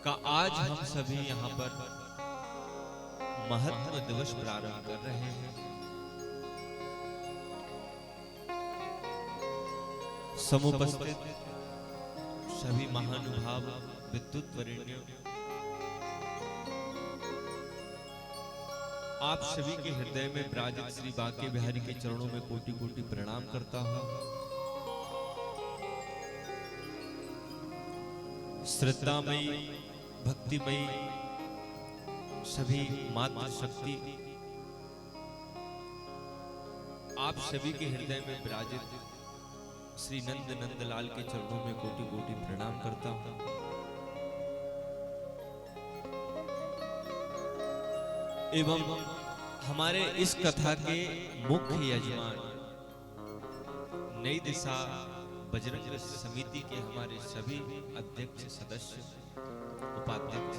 का आज हम सभी यहाँ पर महत्व दिवस प्रारंभ कर रहे हैं। समुपस्थित सभी महानुभाव विद्युत वरेण्य, आप सभी के हृदय में विराजित श्री बांके बिहारी के चरणों में कोटि कोटि प्रणाम करता हूं। श्रद्धामयी भक्तिमयी सभी मातृशक्ति आप सभी के हृदय में विराजित श्री नंद नंदलाल के चरणों में कोटि कोटि प्रणाम करता हूं। एवं हमारे इस कथा के मुख्य यजमान नई दिशा बजरंग समिति के हमारे सभी अध्यक्ष सदस्य उपाध्यक्ष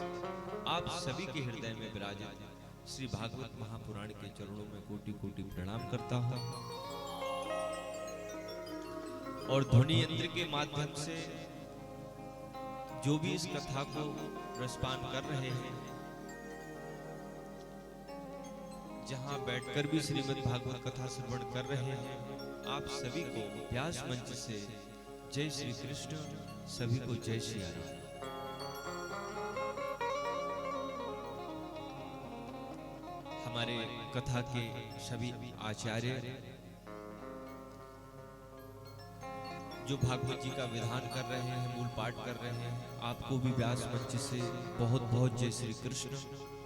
आप सभी के हृदय में विराजित श्री भागवत महापुराण के चरणों में कोटि कोटि प्रणाम करता हूं। और ध्वनि यंत्र के माध्यम से जो भी इस कथा को रसपान कर रहे हैं, जहां बैठकर भी श्रीमद् भागवत कथा श्रवण कर रहे हैं, आप सभी को व्यास मंच से जय श्री कृष्ण, सभी को जय श्री राम। हमारे कथा के सभी आचार्य जो भागवत जी का विधान कर रहे हैं, मूल पाठ कर रहे हैं, आपको भी व्यास मंच से बहुत बहुत जय श्री कृष्ण,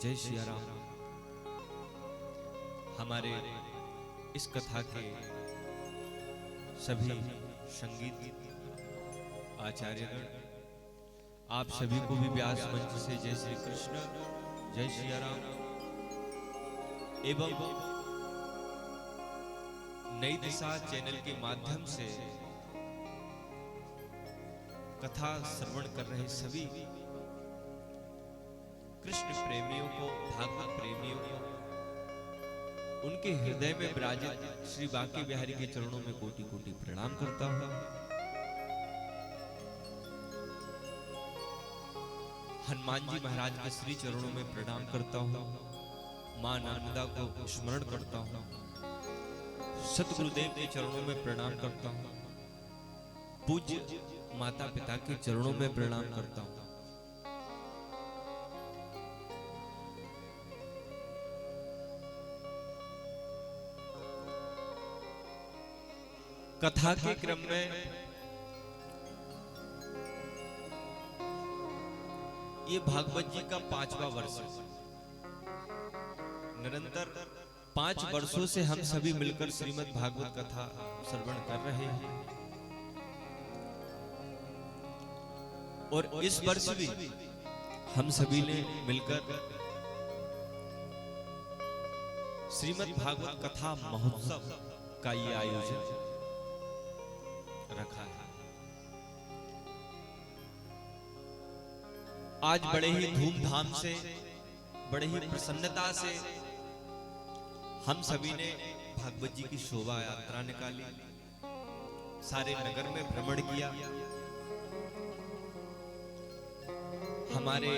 जय श्री राम। हमारे इस कथा के सभी संगीत आचार्यगण आप सभी को भी व्यास मंच से जय श्री कृष्ण, जय श्री राम। एवं नई दिशा चैनल के माध्यम से कथा श्रवण कर रहे सभी कृष्ण प्रेमियों को, भागवत प्रेमियों को, उनके हृदय में विराजित श्री बांके बिहारी के चरणों में कोटि कोटि प्रणाम करता हूं। हनुमान जी महाराज के श्री चरणों में प्रणाम करता हूं। मां नर्मदा को स्मरण करता हूं। सतगुरुदेव के चरणों में प्रणाम करता हूं। पूज्य माता पिता के चरणों में प्रणाम करता हूं। कथा के क्रम में ये भागवत जी का 5वां वर्ष है। निरंतर 5 वर्षों से हम सभी मिलकर श्रीमद् भागवत कथा श्रवण कर रहे हैं, और इस वर्ष भी हम सभी ने मिलकर श्रीमद् भागवत कथा महोत्सव का ये आयोजन रखा है। आज बड़े ही धूमधाम से, बड़े ही प्रसन्नता से हम सभी ने भागवत जी की शोभा यात्रा निकाली, सारे नगर में भ्रमण किया। हमारे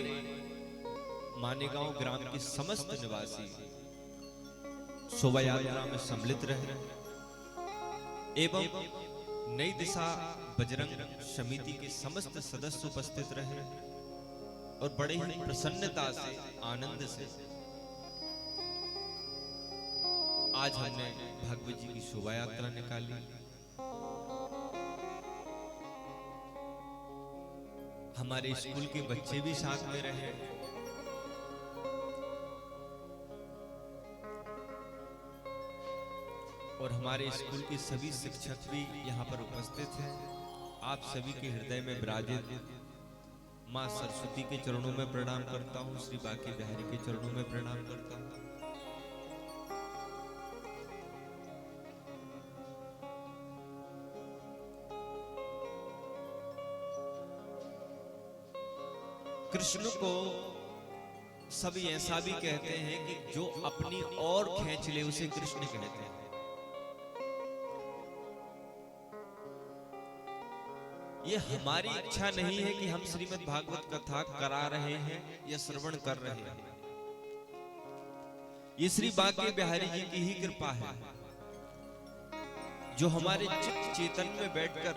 मानेगांव ग्राम के समस्त निवासी शोभा यात्रा में सम्मिलित रहे एवं नई दिशा बजरंग समिति के समस्त सदस्य उपस्थित रहे और बड़े ही प्रसन्नता से, आनंद से आज हमने भागवत जी की शोभा यात्रा निकाली। हमारे स्कूल के बच्चे भी साथ में रहे, और हमारे स्कूल के सभी शिक्षक भी यहाँ पर उपस्थित हैं। आप सभी के हृदय में विराजित मां सरस्वती के चरणों में प्रणाम करता हूँ, श्री बांके बिहारी के चरणों में प्रणाम करता हूँ। कृष्ण को सभी ऐसा भी कहते हैं कि जो अपनी ओर खींच ले उसे कृष्ण कहते हैं। ये हमारी इच्छा नहीं है कि हम श्रीमद् भागवत कथा करा रहे हैं या श्रवण कर रहे हैं। ये श्री बांके बिहारी जी की ही कृपा है, जो हमारे चित्त चेतन में बैठकर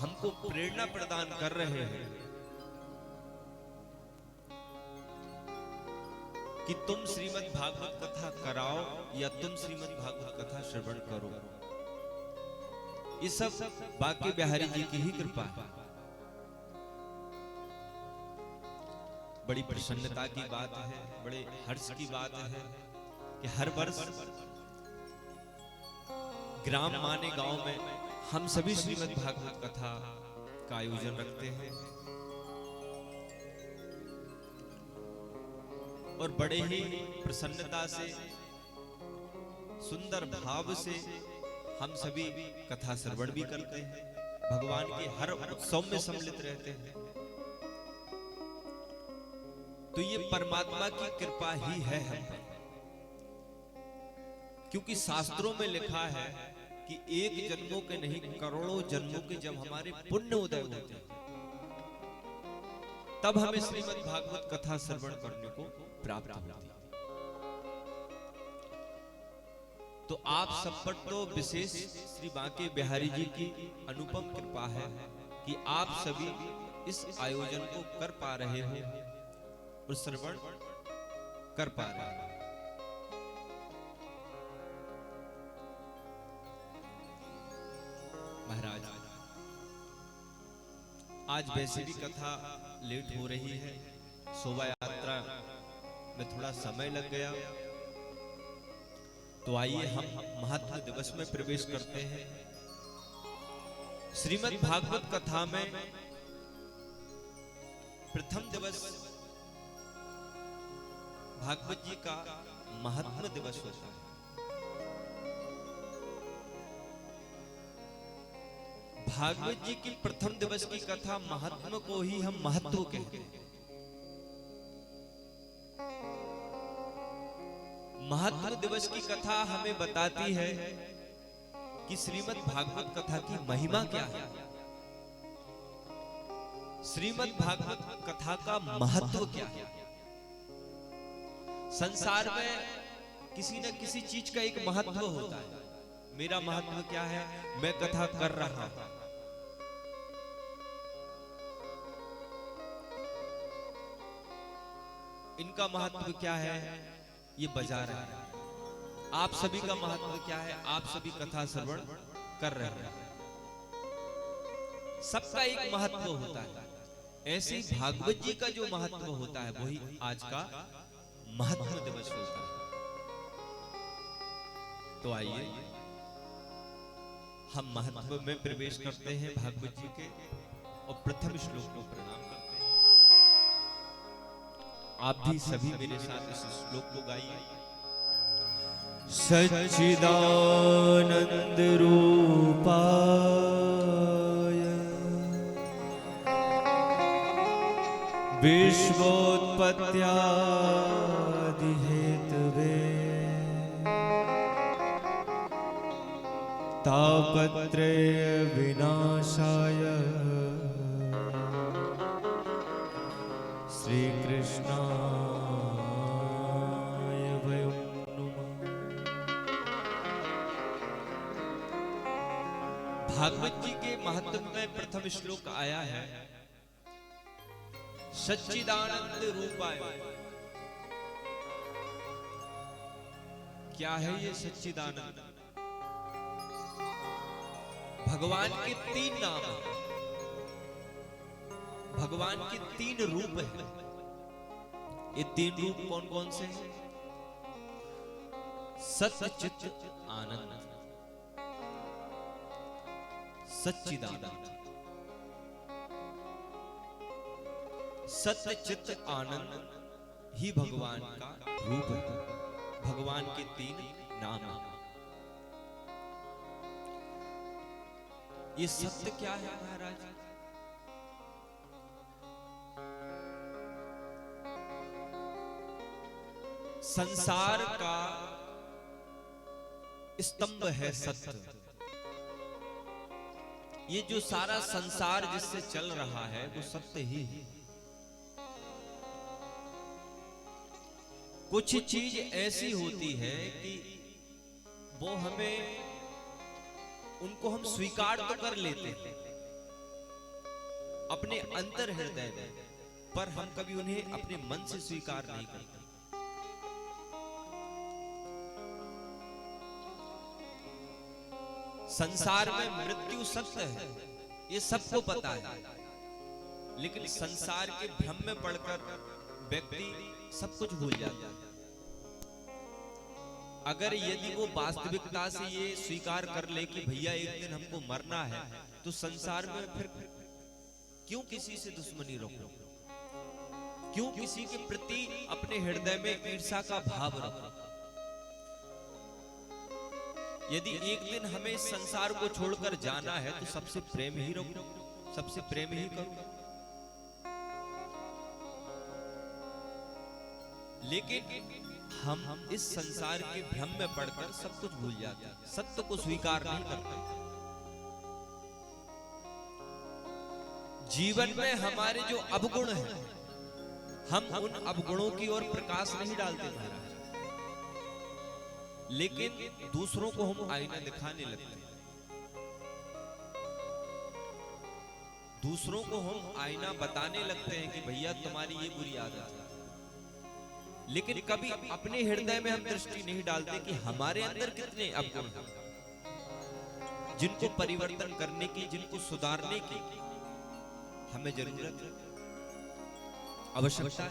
हमको प्रेरणा प्रदान कर रहे हैं कि तुम श्रीमद् भागवत कथा कराओ या तुम श्रीमद् भागवत कथा श्रवण करो। ये सब बांके बिहारी जी की ही कृपा है। बड़ी प्रसन्नता की बात है, बड़े हर्ष की बात है कि हर वर्ष ग्राम माने गांव में हम सभी श्रीमद् भागवत कथा का आयोजन रखते हैं और बड़े ही प्रसन्नता से, सुंदर भाव से हम सभी कथा श्रवण भी करते हैं, भगवान के हर उत्सव में सम्मिलित रहते हैं। तो ये परमात्मा की कृपा ही है हम पर, क्योंकि शास्त्रों में लिखा है कि एक जन्मों के नहीं करोड़ों जन्मों के जब हमारे पुण्य उदय होते हैं तब हमें श्रीमद् भागवत कथा श्रवण करने को प्राप्त होती है। तो आप सब पर तो विशेष श्री बांके बिहारी जी की अनुपम कृपा है कि आप सभी इस आयोजन को कर पा रहे हो और श्रवण कर पा रहे हो। महाराज, आज वैसे भी कथा लेट हो रही है, शोभा यात्रा में थोड़ा समय लग गया, तो आइए हम महत्व दिवस में प्रवेश करते हैं। श्रीमद् भागवत कथा में प्रथम दिवस भागवत जी का महत्व दिवस होता है। भागवत जी की प्रथम दिवस की कथा महात्मा को ही हम महत्व कहते हैं। महत्व दिवस की कथा हमें बताती है कि श्रीमद् भागवत कथा की महिमा क्या है, श्रीमद् भागवत कथा का महत्व क्या है। संसार में किसी न किसी चीज का एक महत्व होता है। मेरा महत्व क्या है? मैं कथा कर रहा हूं। इनका महत्व क्या है? ये बजा रहे हैं। आप सभी का महत्व क्या है? आप सभी कथा श्रवण कर रहे हैं। सबका एक महत्व होता है। ऐसे ही भागवत जी का जो महत्व होता है वही आज का महत्व दिवस होता है। तो आइए हम महत्व में प्रवेश करते हैं भागवत जी के और प्रथम श्लोक को प्रणाम करते हैं। आप भी सभी मेरे साथ इस श्लोक को गाइए। सच्चिदानंद रूपाय विश्वोत्पत्त्यादि हेतवे तापत्रय विनाशाय श्री कृष्णाय वयं नमः। भागवत जी के महत्व में प्रथम श्लोक आया है सच्चिदानंद रूपाय। क्या है ये सच्चिदानंद? भगवान के तीन नाम हैं, भगवान के तीन रूप हैं। ये तीन रूप कौन कौन से हैं? सत्य चित्त आनंद, सच्चिदानंद। सत्य चित्त आनंद ही भगवान का रूप है, भगवान के तीन नाम हैं। ये सत्य क्या है महाराज? संसार का स्तंभ है सत्य। ये जो सारा संसार जिससे चल रहा है वो सत्य ही है। कुछ चीज ऐसी होती है कि वो हमें, उनको हम स्वीकार तो कर लेते हैं अपने अंतर हृदय में, पर हम कभी उन्हें अपने मन से स्वीकार नहीं करते। संसार में मृत्यु सत्य है, ये सबको पता है, लेकिन संसार के भ्रम में पड़कर व्यक्ति सब कुछ भूल जाता है। अगर यदि वो वास्तविकता से ये स्वीकार कर ले कि भैया एक दिन हमको मरना है, तो संसार में फिर क्यों किसी से दुश्मनी रखो, क्यों किसी के प्रति अपने हृदय में ईर्ष्या का भाव रखो। यदि एक दिन हमें इस संसार को छोड़कर जाना है तो सबसे प्रेम ही रखो, सबसे प्रेम ही करो। लेकिन हम इस संसार के भ्रम में पड़कर सब कुछ भूल जाते हैं, सत्य को स्वीकार नहीं करते। जीवन में हमारे जो अवगुण हैं, हम उन अवगुणों की ओर प्रकाश नहीं डालते महाराज, लेकिन दूसरों को हम आईना दिखाने लगते हैं। दूसरों को हम आईना बताने लगते हैं कि भैया तुम्हारी ये बुरी आदत है, लेकिन कभी अपने हृदय में हम दृष्टि नहीं डालते कि हमारे अंदर कितने अवगुण हैं जिनको परिवर्तन करने की, जिनको सुधारने की हमें जरूरत है, आवश्यकता है।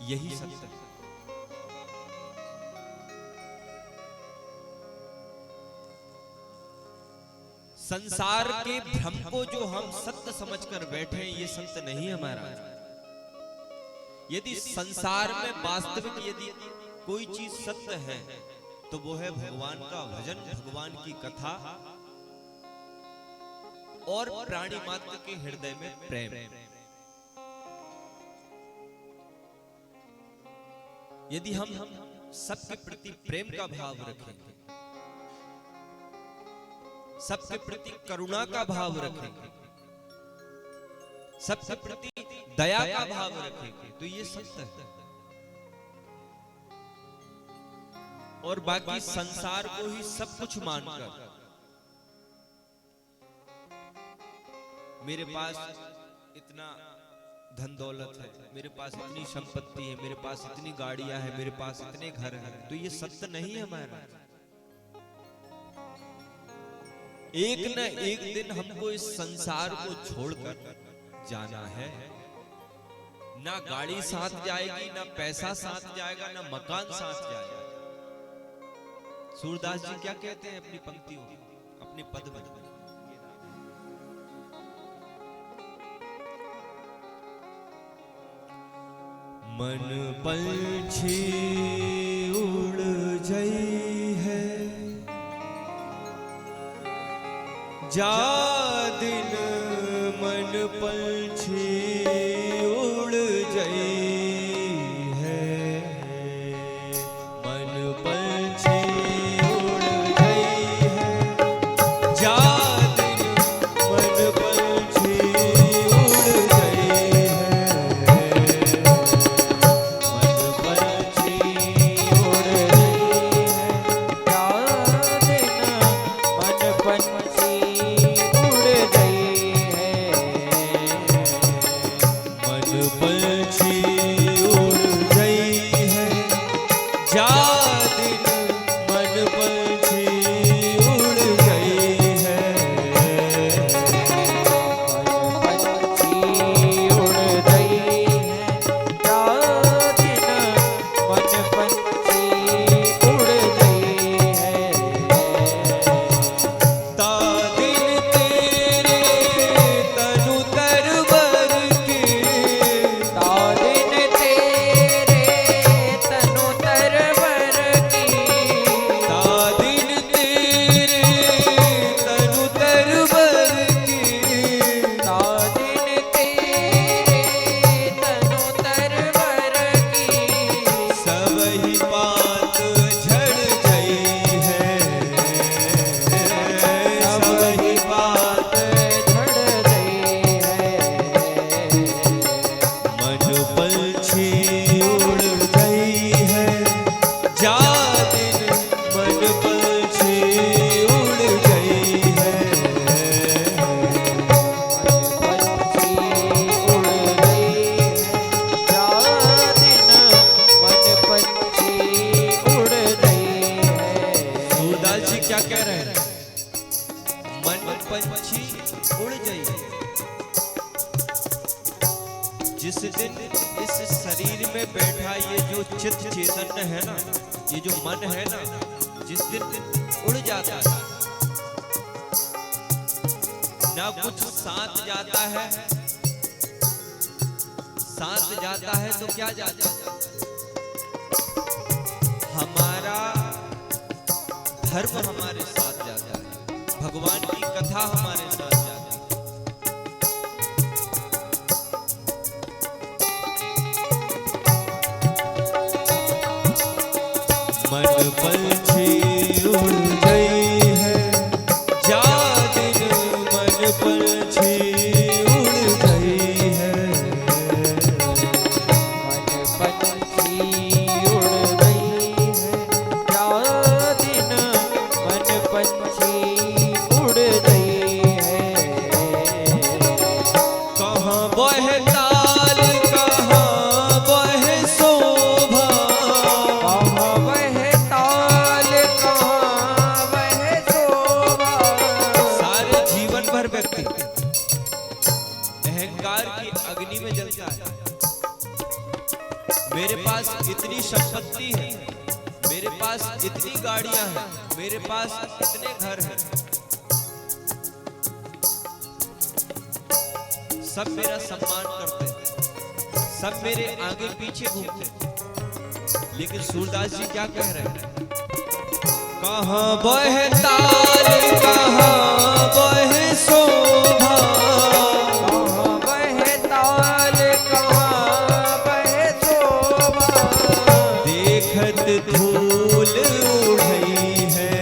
यही सत्य है। संसार के भ्रम को जो हम सत्य समझकर बैठे हैं, ये सत्य नहीं है महाराज। यदि संसार में वास्तविक यदि कोई चीज सत्य है तो वो है भगवान का भजन, भगवान की कथा और प्राणी मात्र के हृदय में प्रेम। यदि हम सबके प्रति प्रेम का भाव रखेंगे, सबके प्रति करुणा का भाव रखेंगे, सबके प्रति दया का भाव रखेंगे, तो ये सत्य है। और बाकी संसार को ही सब कुछ मानकर मेरे पास इतना धन दौलत है, मेरे पास इतनी संपत्ति है, मेरे पास इतनी गाड़ियां हैं, मेरे पास इतने घर हैं, तो ये सत्य नहीं है महाराज। एक न एक दिन हमको इस संसार को छोड़कर जाना है। ना गाड़ी साथ जाएगी, ना पैसा साथ जाएगा, ना मकान साथ जाएगा। सूरदास जी क्या कहते हैं अपनी पंक्तियों, अपने पद में, मन पंछी उड़ जाई है, जा दिन मन पंछी उड़ जाई है, मन पंछी उड़ जाई है, जा दिन मन पंछी उड़ जाई है, मन पंछी उड़ जाई है, जा दिन मन पंछी उड़ गई है, पंछी उड़ जाइए। जिस दिन इस शरीर में बैठा ये जो चित्त चैतन्य है ना, ये जो मन है ना, जिस दिन उड़ जाता है ना, कुछ साथ जाता है, साथ जाता है तो क्या जाता है, हमारा धर्म हमारे साथ जाता है, भगवान की कथा हमारे साथ जाती है। मन पंछी उड़ गई है, जा दिन मन पंछी उड़ गई है। मन पंछी उड़ गई है, जा दिन मन पंछी उड़ गई है। कहाँ बहे ताल, कहाँ बहे शोभा, कहाँ वह ताल, कहाँ वह शोभा। सारे जीवन भर व्यक्ति अहंकार की अग्नि में जलता है। मेरे पास इतनी संपत्ति है, मेरे पास इतनी गाड़ियां हैं, मेरे पास इतने घर हैं, सब मेरा सम्मान करते हैं, सब मेरे आगे पीछे घूमते हैं। लेकिन सूरदास जी क्या कह रहे हैं? कहाँ बहे ताल, कहाँ बहे शोभा, कहाँ वह ताल, कहाँ वह शोभा। देखत धूल उड़ई है,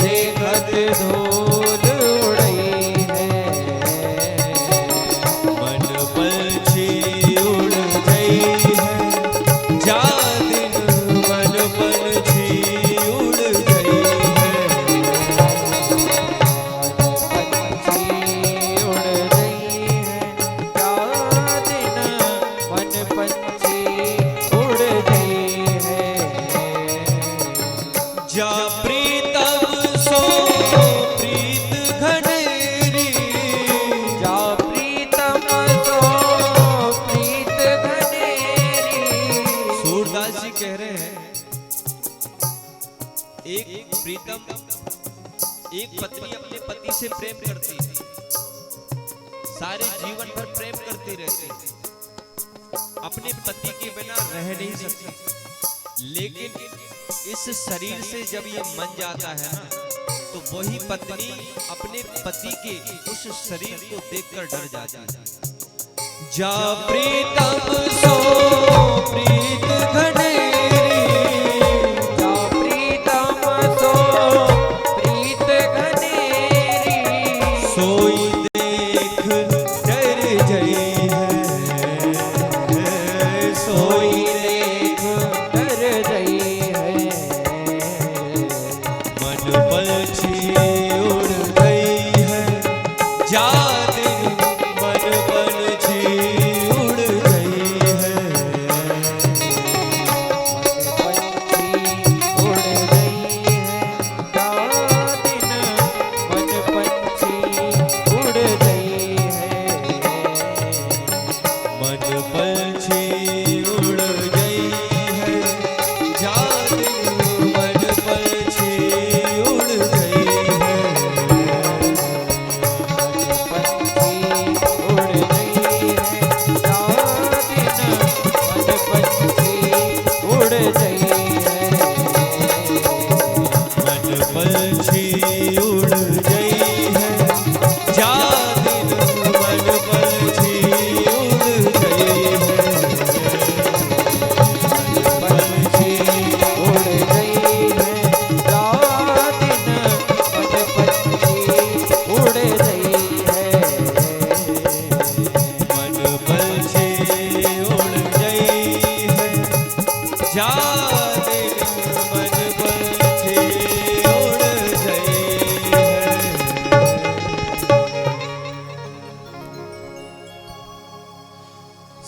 देखत धूल उड़ई है। मन पंछी उड़ गई है, जा दिन मन पंछी उड़ गई है। पंछी उड़ गई है, जा दिन मन पंछी उड़ गई है। जा प्रीतम सो प्रीत घनेरी, जा प्रीतम सो प्रीत घनेरी। सूरदास जी कह रहे हैं, एक प्रीतम, एक पत्नी अपने पति से प्रेम करती है, सारे जीवन भर प्रेम करती रहती है, अपने पति के बिना रह नहीं सकती। लेकिन इस शरीर से जब ये मन जाता है ना, तो वही पत्नी अपने पति के उस शरीर को देखकर डर जाती है। जा प्रीतम सो प्रीत घनेरी, जा प्रीतम सो प्रीत घनेरी। सोई देख डर जई है, सोई देख डर गई है। मन पंछी उड़ गई है, जा दिन मन पंछी उड़ गई है। पंछी उड़ गई है, जा दिन मन पंछी उड़ गई है। मन पंछी उड़ गई है, जा दिन मन पंछी उड़ गई है। पंछी उड़ गई है, जा दिन मन पंछी उड़ गई है। मन पंछी उड़ गई है, जा दिन मन पंछी उड़ गई है। पंछी उड़ गई है, जा दिन मन पंछी उड़ गई है। मन पंछी उड़ गई है, जा दिन मन पंछी उड़ गई है।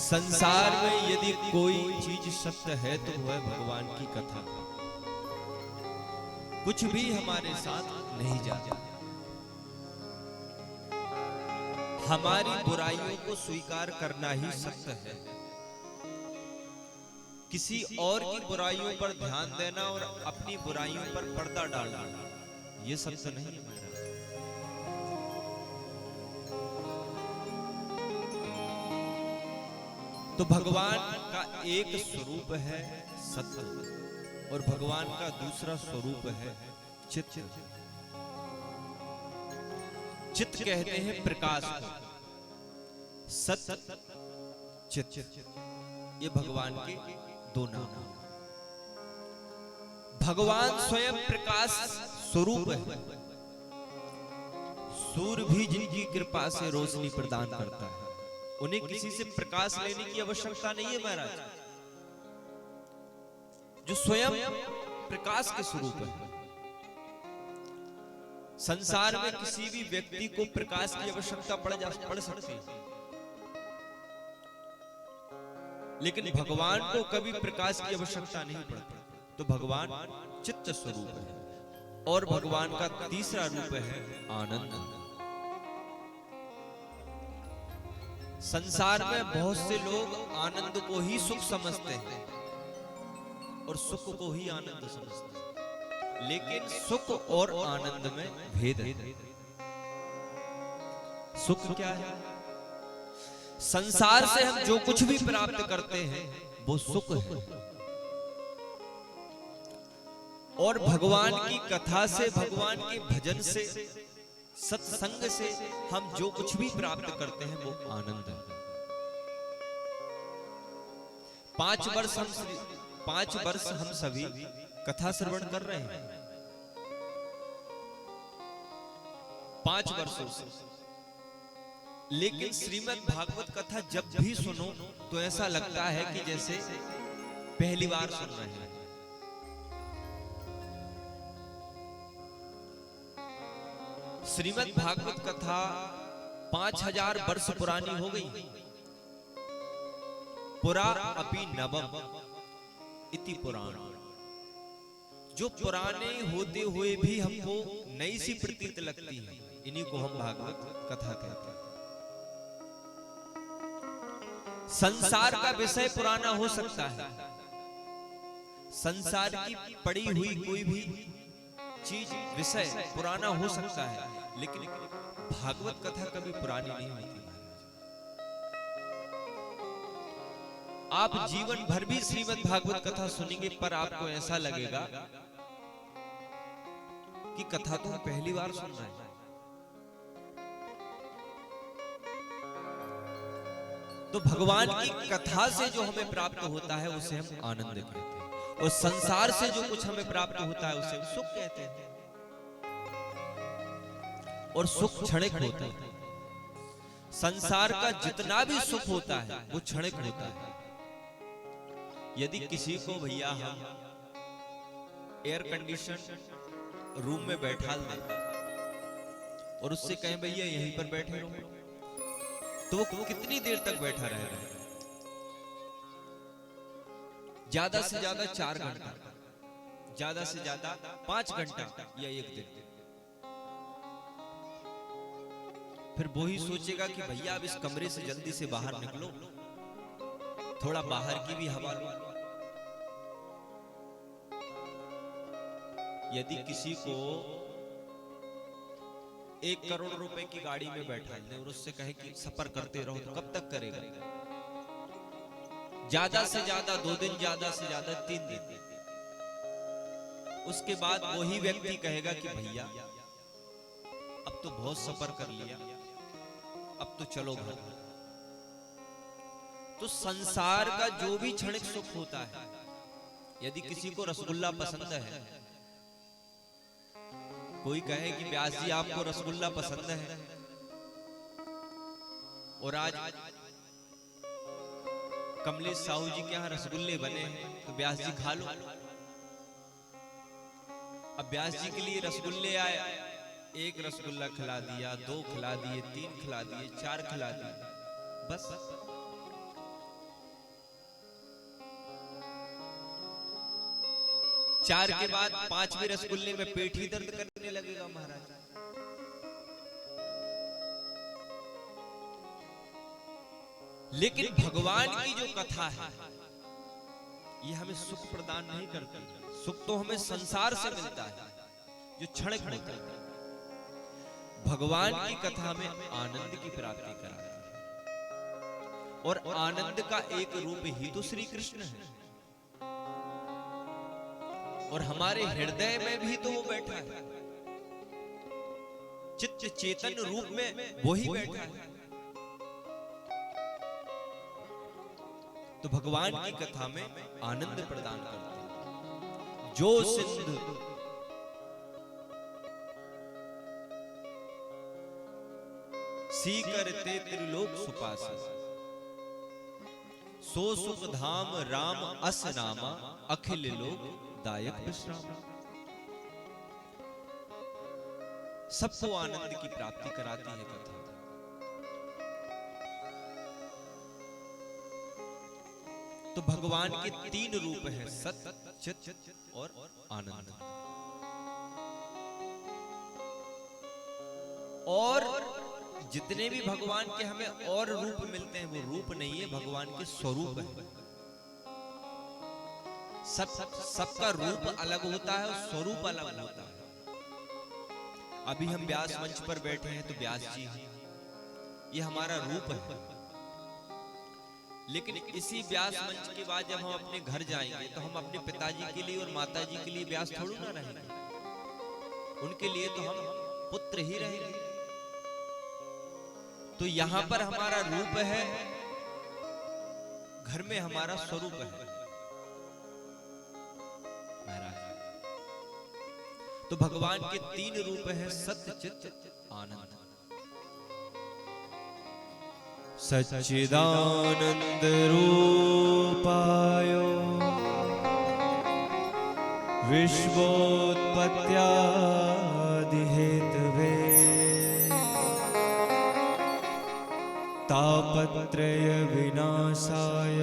संसार में यदि कोई चीज सत्य है तो वह भगवान की कथा। कुछ भी हमारे साथ नहीं जाता। हमारी बुराइयों को स्वीकार करना ही सत्य है। किसी और की बुराइयों पर ध्यान देना और अपनी बुराइयों पर पर्दा डालना, ये सत्य नहीं है महाराज। तो भगवान का एक स्वरूप है सत्य, और भगवान का दूसरा स्वरूप है चित्त। चित्त कहते हैं प्रकाश को, सत्य चित्त, ये भगवान के दो नाम। भगवान स्वयं प्रकाश स्वरूप है। सूर्य भी जिनकी कृपा से रोशनी प्रदान करता है, उन्हें किसी से प्रकाश लेने की आवश्यकता नहीं है महाराज। जो स्वयं प्रकाश के स्वरूप है। संसार में किसी भी व्यक्ति को प्रकाश की आवश्यकता पड़ सकती है, लेकिन भगवान को कभी प्रकाश की आवश्यकता नहीं पड़ती। तो भगवान चित्त स्वरूप है। और भगवान का तीसरा रूप है आनंद। संसार में बहुत से लोग आनंद को ही सुख समझते हैं और सुख को ही आनंद समझते हैं, लेकिन सुख और आनंद में भेद है। सुख क्या है? संसार से हम जो कुछ भी प्राप्त करते हैं वो सुख है, और भगवान की कथा से, भगवान के भजन से, सत्संग से हम जो कुछ भी प्राप्त करते हैं वो आनंद है। 5 वर्ष हम सभी कथा श्रवण कर रहे हैं, 5 वर्षों से। लेकिन श्रीमद् भागवत कथा जब भी सुनो तो ऐसा लगता है कि जैसे पहली बार सुन रहे हैं। श्रीमद् भागवत कथा 5000 वर्ष पुरानी हो गई। पुरा अपि नवम इति पुराण। जो पुराने होते हुए भी हमको नई सी प्रतीत लगती है, इन्हीं को हम भागवत कथा कहते हैं। संसार का विषय पुराना हो सकता है, संसार की पड़ी हुई कोई भी चीज विषय पुराना हो सकता है, लेकिन भागवत कथा कभी पुरानी नहीं होती। आप जीवन भर भी श्रीमद् भागवत कथा सुनेंगे पर आपको ऐसा लगेगा कि कथा तो हम पहली बार सुन रहे हैं। तो भगवान की कथा से जो हमें प्राप्त होता है उसे हम आनंद कहते हैं, और संसार से जो कुछ हमें प्राप्त होता है उसे हम सुख कहते हैं। और सुख क्षणिक होता है। संसार का जितना भी सुख होता है वो क्षणिक होता है। यदि किसी को भैया हम एयर कंडीशन रूम में बैठा दें और उससे कहें भैया यहीं पर बैठे रहो, तो वो कितनी देर तक बैठा रहेगा? ज्यादा से ज्यादा 4 घंटा, ज्यादा से ज्यादा 5 घंटा या 1 दिन। फिर वो ही सोचेगा कि भैया अब इस कमरे से जल्दी से बाहर निकलो, थोड़ा बाहर की भी हवा लो। यदि किसी को 1 करोड़ रुपए की गाड़ी में बैठा दे और उससे कहे कि सफर करते रहो, तो कब तक करेगा? ज्यादा से ज्यादा 2 दिन, ज्यादा से ज्यादा 3 दिन। उसके बाद वही व्यक्ति कहेगा कि भैया अब तो बहुत सफर कर लिया, अब तो चलो घर। तो संसार का जो भी क्षणिक सुख होता है, यदि किसी को रसगुल्ला पसंद है, कोई कहे कि व्यास जी आपको रसगुल्ला पसंद है और आज कमलेश साहू जी के यहाँ रसगुल्ले बने हैं तो व्यास जी खा लो। अब व्यास जी के लिए रसगुल्ले आए, 1 रसगुल्ला खिला दिया, 2 खिला दिए, 3 खिला दिए, 4 खिला दिए, बस। 4 के बाद 5वें रसगुल्ले में पेट ही दर्द करने लगेगा महाराज। लेकिन भगवान की जो कथा है ये हमें सुख प्रदान नहीं करती। सुख तो हमें संसार से मिलता है जो क्षणिक होता है। भगवान की कथा में आनंद की प्राप्ति कराती है और आनंद का एक रूप ही तो श्री कृष्ण है। और हमारे हृदय में भी तो वो बैठा है, चित्त चेतन रूप में वो ही बैठा है। तो भगवान की कथा में आनंद प्रदान करते हैं। जो सिंधु सीकरते त्रिलोक सुपास, सो सुख धाम राम अस नामा, अखिल लोक दायक विश्राम। सबको आनंद की प्राप्ति कराती है कथा। तो भगवान के 3 रूप हैं, सत्य, चित और आनंद। और जितने भी भगवान के हमें और रूप मिलते हैं वो रूप नहीं है, भगवान के स्वरूप है। सबका रूप अलग होता है और स्वरूप अलग होता है। अभी हम व्यास मंच पर बैठे हैं तो व्यास जी ये हमारा रूप है। लेकिन इसी व्यास मंच के बाद जब हम अपने घर जाएंगे तो हम अपने पिताजी के लिए और माताजी के लिए व्यास थोड़ी ना रहेंगे, उनके लिए तो हम पुत्र ही रहेंगे। तो यहां पर हमारा रूप है, घर में हमारा स्वरूप है महाराज। तो भगवान के 3 रूप हैं, सत्य, चित, आनंद। सच्चिदानंद रूपाय विश्वोत्पत्त्यादि हेतवे, तापत्रय विनाशाय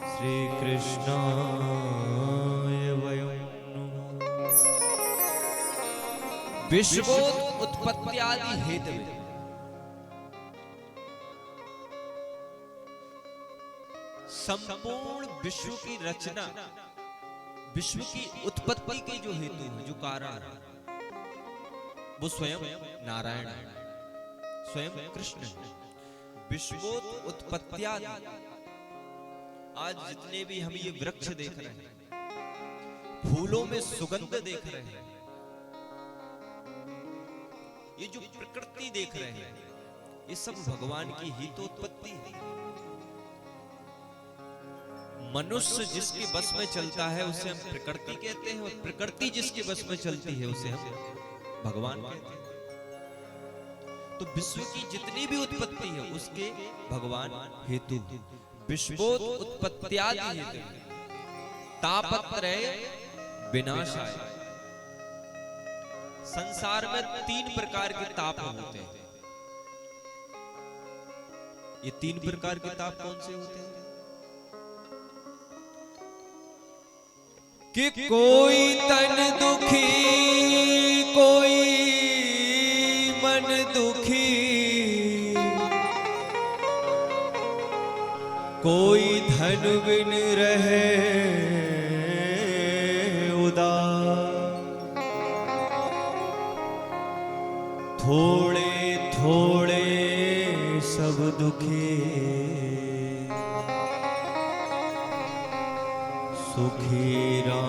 श्री कृष्णाय वयं नमः। विश्वोत्पत्त्यादि हेतवे, संपूर्ण विश्व की रचना, विश्व की उत्पत्ति के जो हेतु है, जो कारण है, वो स्वयं नारायण है, स्वयं कृष्ण है। विश्वोत्पत्त्यादि, आज जितने भी हम ये वृक्ष देख रहे हैं, फूलों में सुगंध देख रहे हैं, ये जो प्रकृति देख रहे हैं, ये सब भगवान की ही तो उत्पत्ति है। मनुष्य जिसके बस में चलता है उसे हम प्रकृति कहते हैं, और प्रकृति जिसके बस में चलती है उसे हम भगवान कहते हैं। तो विश्व की जितनी भी उत्पत्ति है उसके भगवान हेतु। विश्वोत्पत्त्यादि हेतु, तापत्रय विनाशाय। संसार में 3 प्रकार के ताप होते हैं। ये 3 प्रकार के ताप कौन से होते हैं? कि कोई तन दुखी, कोई मन दुखी, कोई धन बिन रहे उदास, थोड़े थोड़े सब दुखी, सुखी राम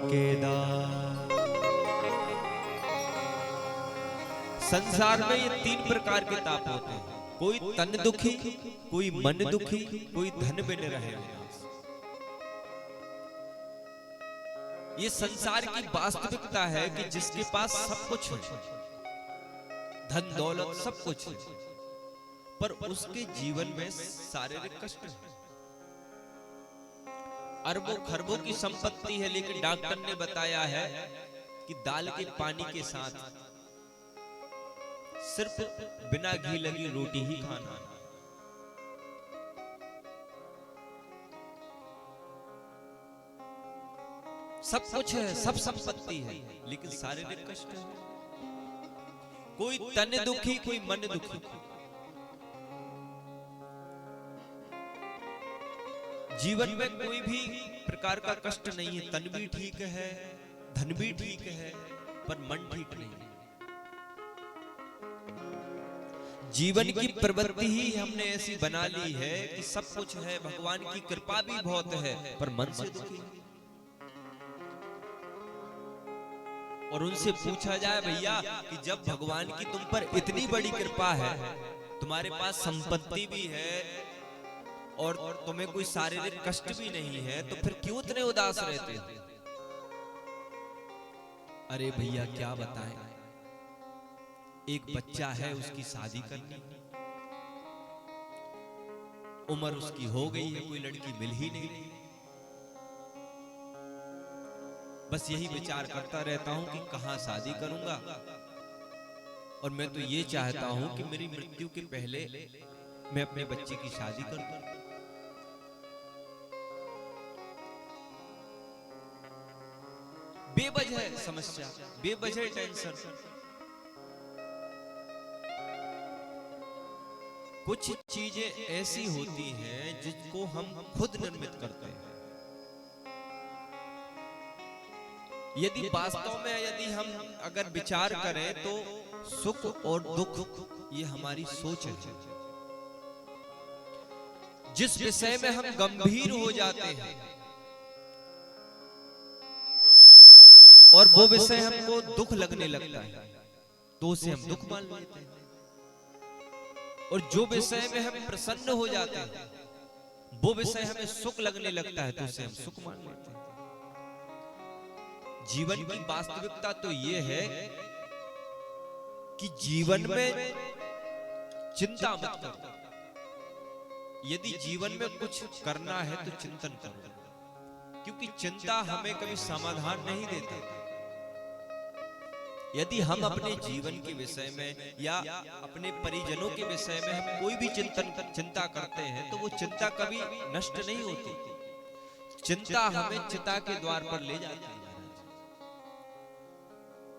के दास। संसार में ये 3 प्रकार के ताप होते हैं। कोई तन दुखी, कोई मन दुखी, कोई धन बिन रहे उदास। ये संसार की वास्तविकता है कि जिसके पास सब कुछ है, धन दौलत सब कुछ है, पर उसके जीवन में शारीरिक कष्ट है। अरबों खरबों की संपत्ति है, लेकिन डॉक्टर ने बताया है कि दाल के पानी के साथ सिर्फ बिना घी लगी रोटी ही खाना। सब कुछ है, सब संपत्ति है, लेकिन शारीरिक कष्ट है। कोई तन दुखी, कोई मन दुखी। जीवन में कोई भी प्रकार का कष्ट नहीं है। तन भी ठीक है, धन भी ठीक है, पर मन ठीक नहीं है। जीवन की प्रवृत्ति ही हमने ऐसी बना ली है कि सब कुछ है, भगवान की कृपा भी बहुत है, पर मन से दुखी है। और उनसे पूछा जाए भैया कि जब भगवान की तुम पर इतनी बड़ी कृपा है, तुम्हारे पास संपत्ति भी है और तुम्हें कोई शारीरिक कष्ट भी नहीं है, तो फिर क्यों इतने उदास रहते हो? अरे भैया क्या बताएं, एक बच्चा है, उसकी शादी करनी, उम्र उसकी हो गई है, कोई लड़की मिल ही नहीं रही। बस यही विचार करता रहता हूं कि कहां शादी करूंगा, और मैं तो ये चाहता हूं कि मेरी मृत्यु के पहले मैं अपने बच्चे की शादी कर दूं। बेवजह समस्या, बेवजह टेंशन। कुछ चीजें ऐसी होती हैं जिनको हम खुद निर्मित करते हैं। यदि वास्तव में यदि हम अगर विचार करें तो सुख और दुख ये हमारी सोच है। जिस विषय में हम गंभीर हो जाते हैं और वो विषय हमको दुख लगने लगता है, तो उसे हम दुख मान लेते हैं। और जो विषय में हम प्रसन्न हो जाते हैं, वो विषय हमें सुख लगने लगता है, तो उसे हम सुख मान लेते हैं। जीवन की वास्तविकता तो ये है कि जीवन में चिंता मत करो। यदि जीवन में कुछ करना है तो चिंतन करो, क्योंकि चिंता हमें कभी समाधान नहीं देता। यदि हम अपने जीवन के विषय में या अपने परिजनों के विषय में हम कोई भी चिंता करते हैं, तो वो चिंता कभी नष्ट नहीं होती। चिंता हमें चिता के द्वार पर ले जाती है,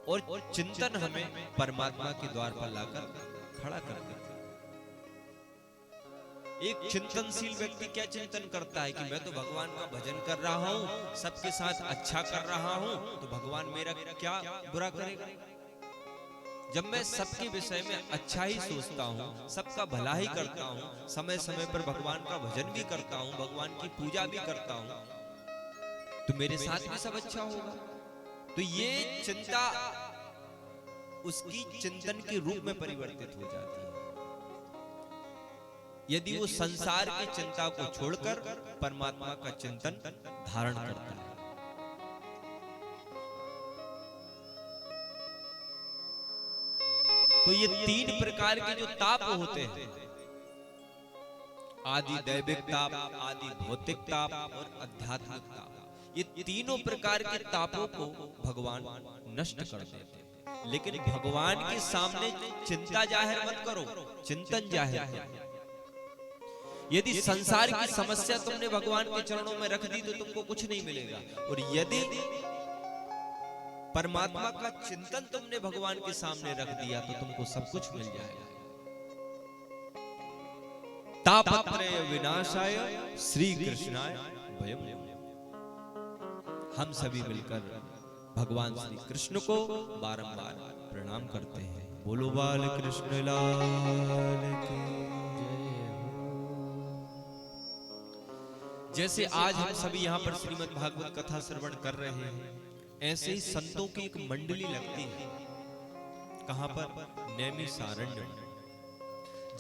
और चिंतन हमें परमात्मा के द्वार पर लाकर खड़ा कर देता है। एक चिंतनशील व्यक्ति क्या चिंतन करता है कि मैं तो भगवान का भजन कर रहा हूं, सबके साथ अच्छा कर रहा हूं, तो भगवान मेरा क्या बुरा करेगा। जब मैं सबके विषय में अच्छा ही सोचता हूं, सबका भला ही करता हूं, समय समय पर भगवान का भजन भी करता हूं, भगवान की पूजा भी करता हूं, तो मेरे साथ भी सब अच्छा होगा। तो ये चिंता उसकी चिंतन के रूप में परिवर्तित हो जाती है। यदि वो संसार की चिंता को छोड़कर परमात्मा का चिंतन धारण करता है। तो ये तीन प्रकार के जो ताप होते हैं, आदि दैविक ताप, आदि भौतिक ताप और आध्यात्मिक ताप, ये तीनों प्रकार के तापों को भगवान नष्ट कर देते हैं। लेकिन भगवान के सामने चिंता जाहिर मत करो, चिंतन जाहिर करो। यदि संसार की समस्या तुमने भगवान के चरणों में रख दी तो तुमको कुछ नहीं मिलेगा, और यदि परमात्मा का चिंतन तुमने भगवान के सामने रख दिया तो तुमको सब कुछ मिल जाएगा। तापत्रय विनाशाय श्री कृष्णाय भयम। हम सभी मिलकर भगवान श्री कृष्ण को बारंबार प्रणाम करते हैं। बोलो बाल कृष्ण लाल की। जैसे आज हम सभी यहाँ पर श्रीमद् भागवत कथा श्रवण कर रहे हैं, ऐसे ही संतों की एक मंडली लगती है। कहां पर? नैमिषारण्य,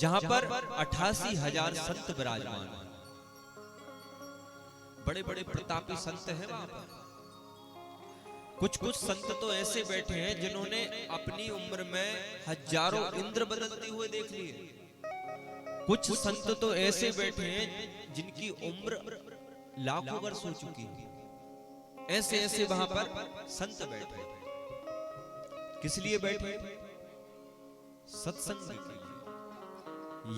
जहां पर 88,000 संत विराजमान हैं। बड़े बड़े प्रतापी संत हैं वहां पर। कुछ कुछ संत तो ऐसे बैठे हैं जिन्होंने अपनी उम्र में हजारों इंद्र बदलते हुए देख लिए। कुछ संत तो ऐसे बैठे हैं जिनकी उम्र लाखों वर्ष हो चुकी है। ऐसे ऐसे वहां पर संत बैठे। किस लिए बैठे? सत्संग के लिए,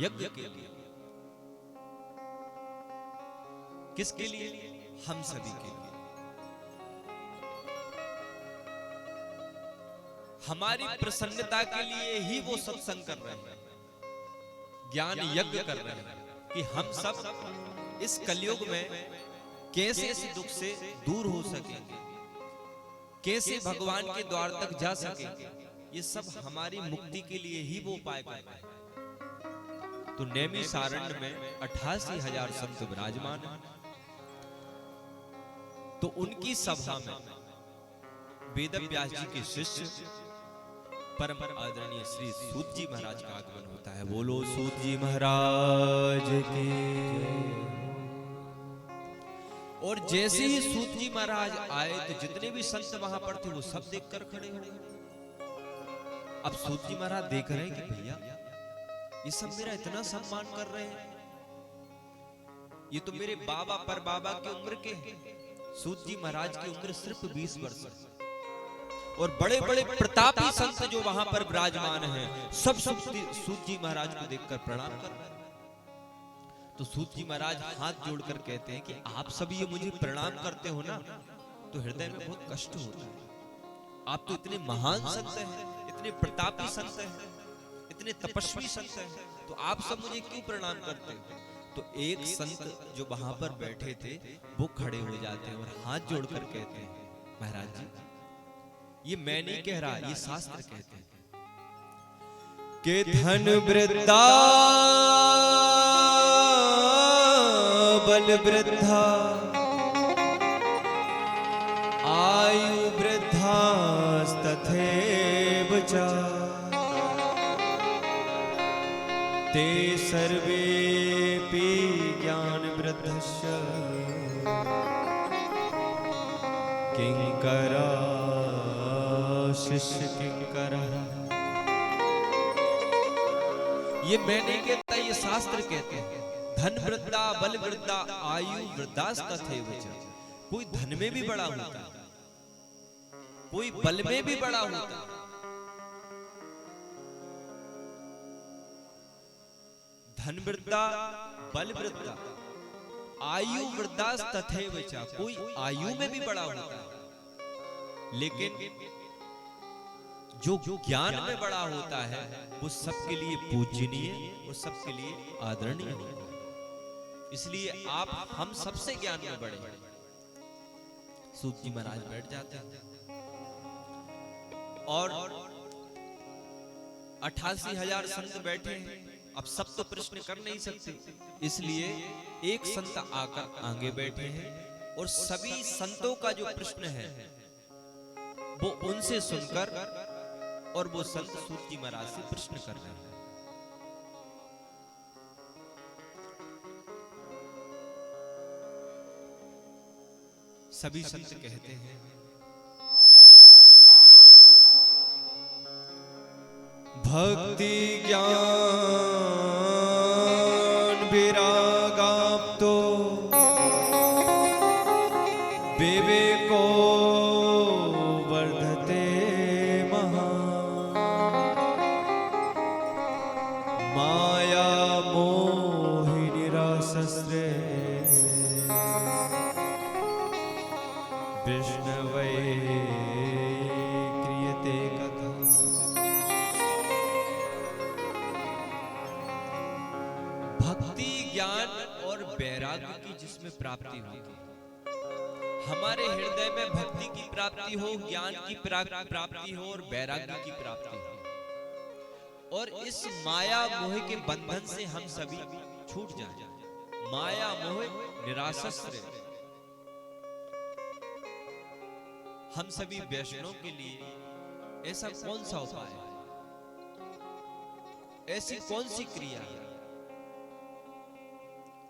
यज्ञ के लिए। किसके लिए? हम सभी के लिए। हमारी प्रसन्नता के लिए ही वो सत्संग कर रहे हैं, ज्ञान यज्ञ कर रहे हैं कि हम सब इस कलयुग में कैसे इस दुख से दूर हो सकेंगे, कैसे भगवान के द्वार तक जा सकेंगे। ये सब हमारी मुक्ति के लिए ही वो उपाय कर रहे हैं। तो नैमिषारण्य में 88,000 संत विराजमान हैं। तो उनकी सभा में वेद व्यास जी के शिष्य परम आदरणीय श्री सूत जी महाराज का आगमन होता है। बोलो सूत जी महाराज की। और जैसे ही सूत जी महाराज आए तो जितने भी संत वहां पर थे वो सब देखकर खड़े हो गए। अब सूत जी महाराज देख रहे हैं कि भैया ये सब मेरा इतना सम्मान कर रहे हैं, ये तो मेरे बाबा पर बाबा की उम्र के हैं। सूत जी महाराज की उम्र सिर्फ 20 वर्ष और बड़े बड़े प्रतापी संत जो वहां पर विराजमान हैं सब सूत जी महाराज को देखकर प्रणाम कर रहे हैं। तो सूत जी महाराज हाथ जोड़कर कहते हैं कि आप सब ये मुझे प्रणाम करते हो ना, तो हृदय में बहुत कष्ट होता है। आप तो इतने महान संत हैं, इतने प्रतापी संत हैं, इतने तपस्वी संत हैं, तो आप सब मुझे क्यों प्रणाम करते हो? तो एक संत जो वहां पर बैठे थे वो खड़े हो जाते हैं और हाथ जोड़कर कहते हैं, महाराज जी ये मैं नहीं कह रहा, ये शास्त्र कहते हैं कि धन वृद्धा बल वृद्धा आयु वृद्धा तथैव च ते सर्वेपि ज्ञान वृद्धस्य किंकरा शिष्य किंकरः। ये मैं नहीं कहता, ये शास्त्र कहते हैं। धन वृद्धा बल वृद्धा आयु वृद्धास्तथैव च। कोई धन में भी बड़ा होता है, कोई बल में भी बड़ा होता है। धन वृद्धा बल वृद्धा आयु वृद्धास्तथैव च। कोई आयु में भी बड़ा होता है, लेकिन जो ज्ञान में बड़ा होता है वो सबके लिए पूजनीय और सबके लिए आदरणीय होता है। इसलिए आप हम सबसे ज्ञान में बड़े। सूत जी महाराज बैठ जाते हैं और 88,000 संत बैठे हैं। अब सब तो प्रश्न कर नहीं सकते, इसलिए एक संत आकर आगे बैठे हैं और सभी संतों का जो प्रश्न है वो उनसे सुनकर और वो संत सूत जी महाराज से प्रश्न कर रहे हैं। सभी संत कहते हैं, भक्ति ज्ञान विरागाप्तो विवेको वर्धते महान् माया मोहि निरासस्ते विष्णवे क्रियते कथा। भक्ति ज्ञान और वैराग्य की जिसमें प्राप्ति होगी, हमारे हृदय में भक्ति की प्राप्ति हो, ज्ञान की प्राप्ति हो और वैराग्य की प्राप्ति हो, और इस माया मोह के बंधन से हम सभी छूट जाएं। माया मोह निरासस्त्र। हम सभी वैष्णव के लिए ऐसा कौन सा उपाय है, ऐसी कौन सी क्रिया है,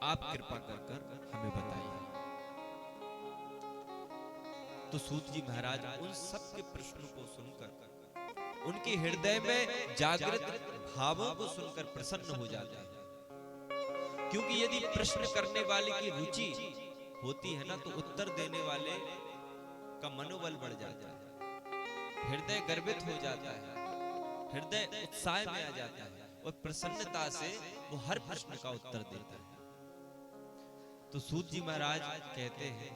आप कृपा कर हमें बताइए। तो सूत जी महाराज उन सब के प्रश्नों को सुनकर, उनके हृदय में जागृत भावों को सुनकर प्रसन्न हो जाते हैं। क्योंकि यदि प्रश्न करने वाले की रुचि होती है ना, तो उत्तर देने वाले का मनोबल बढ़ जाता है, हृदय गर्वित हो जाता है, हृदय उत्साह में आ जाता है और प्रसन्नता से वो हर प्रश्न का उत्तर देता है। तो सूत जी महाराज कहते हैं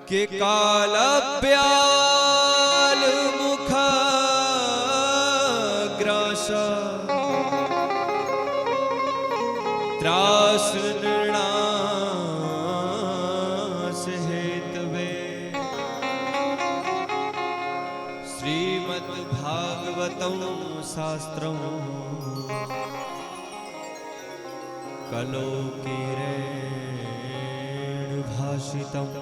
कि काल ब्याल शास्त्रं कलो कीरेण भाषितम्।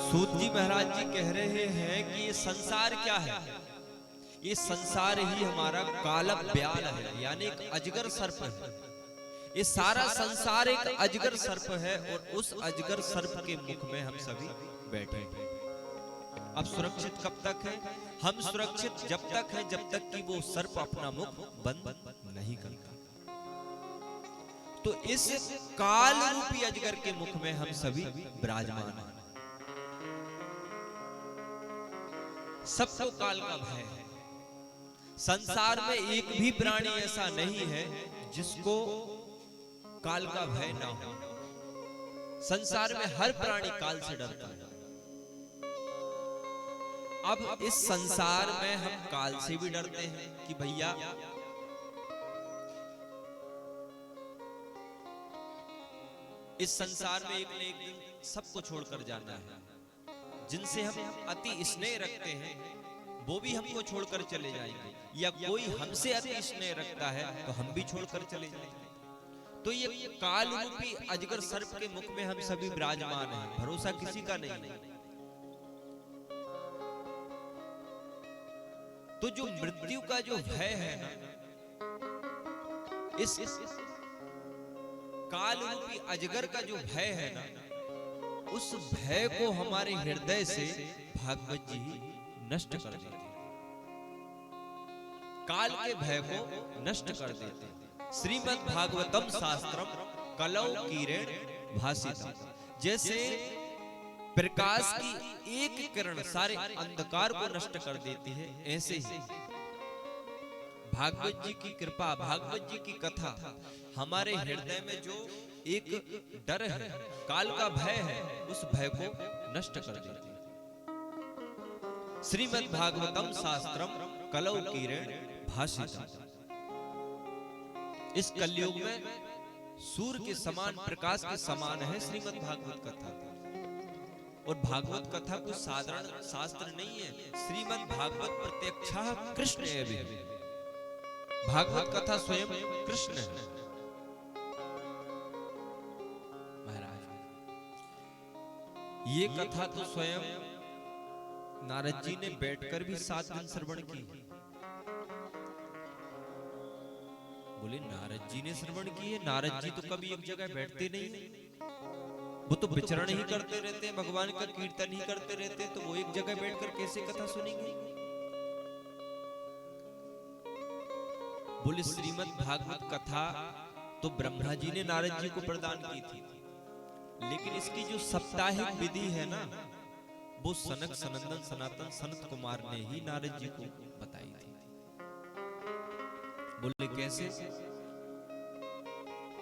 सूत जी महाराज जी कह रहे हैं कि ये संसार क्या है? ये संसार ही हमारा काला ब्याल है, यानी एक अजगर सर्प है। ये सारा संसार एक अजगर सर्प है और उस अजगर सर्प के मुख में हम सभी बैठे हैं। अब सुरक्षित कब तक है? हम सुरक्षित जब तक है जब तक कि वो सर्प अपना मुख बंद नहीं करता। तो इस काल रूपी अजगर के मुख में हम सभी विराजमान हैं। सबको काल का भय है। संसार में एक भी प्राणी ऐसा नहीं है जिसको काल का भय ना हो। संसार में हर प्राणी काल से डरता है। अब इस संसार में हम काल से भी डरते हैं कि भैया इस संसार में एक न एक दिन सबको छोड़कर जाना है। जिनसे हम अति स्नेह रखते हैं वो भी हमको छोड़कर चले जाएंगे, या कोई हमसे अति स्नेह रखता है तो हम भी छोड़कर चले जाएंगे। तो ये काल रूपी अजगर सर्प के मुख में हम सभी विराजमान हैं। भरोसा किसी का नहीं। तो जो मृत्यु का जो भय है ना, इस काल रूपी अजगर का जो भय है ना, उस भय को हमारे हृदय से भागवत जी नष्ट कर देते हैं। काल के भय को नष्ट कर देते हैं। श्रीमद् भागवतम शास्त्रम कलौ कीरेण भासितम्। जैसे प्रकाश की एक किरण सारे अंधकार को नष्ट कर देती है, ऐसे ही भागवत जी की कृपा, भागवत जी की कथा हमारे हृदय में जो एक डर है, काल का भय है, उस भय को नष्ट कर देती है। श्रीमद् भागवतम शास्त्रम कलौ कीरेण भासितम्। इस कलयुग में सूर्य के समान, प्रकाश के समान है श्रीमद् भागवत कथा। और भागवत कथा कोई साधारण शास्त्र नहीं है। श्रीमद् भागवत प्रत्यक्षः कृष्ण एव। भागवत कथा स्वयं कृष्ण है। महाराज ये कथा तो स्वयं नारद जी ने बैठकर भी 7 दिन श्रवण की। बोले नारद जी ने श्रवण की है? नारद जी तो कभी एक जगह बैठते नहीं, वो तो विचरण ही करते रहते हैं, भगवान का कीर्तन ही करते रहते हैं, तो वो एक जगह बैठकर कैसे कथा सुनेंगे? बोले श्रीमद् भागवत कथा तो ब्रह्मा जी ने नारद जी को प्रदान की थी, लेकिन इसकी जो साप्ताहिक विधि है ना, वो सनक सनंदन सनातन सनत कुमार ने ही नारद जी को बताई थी। बोले कैसे?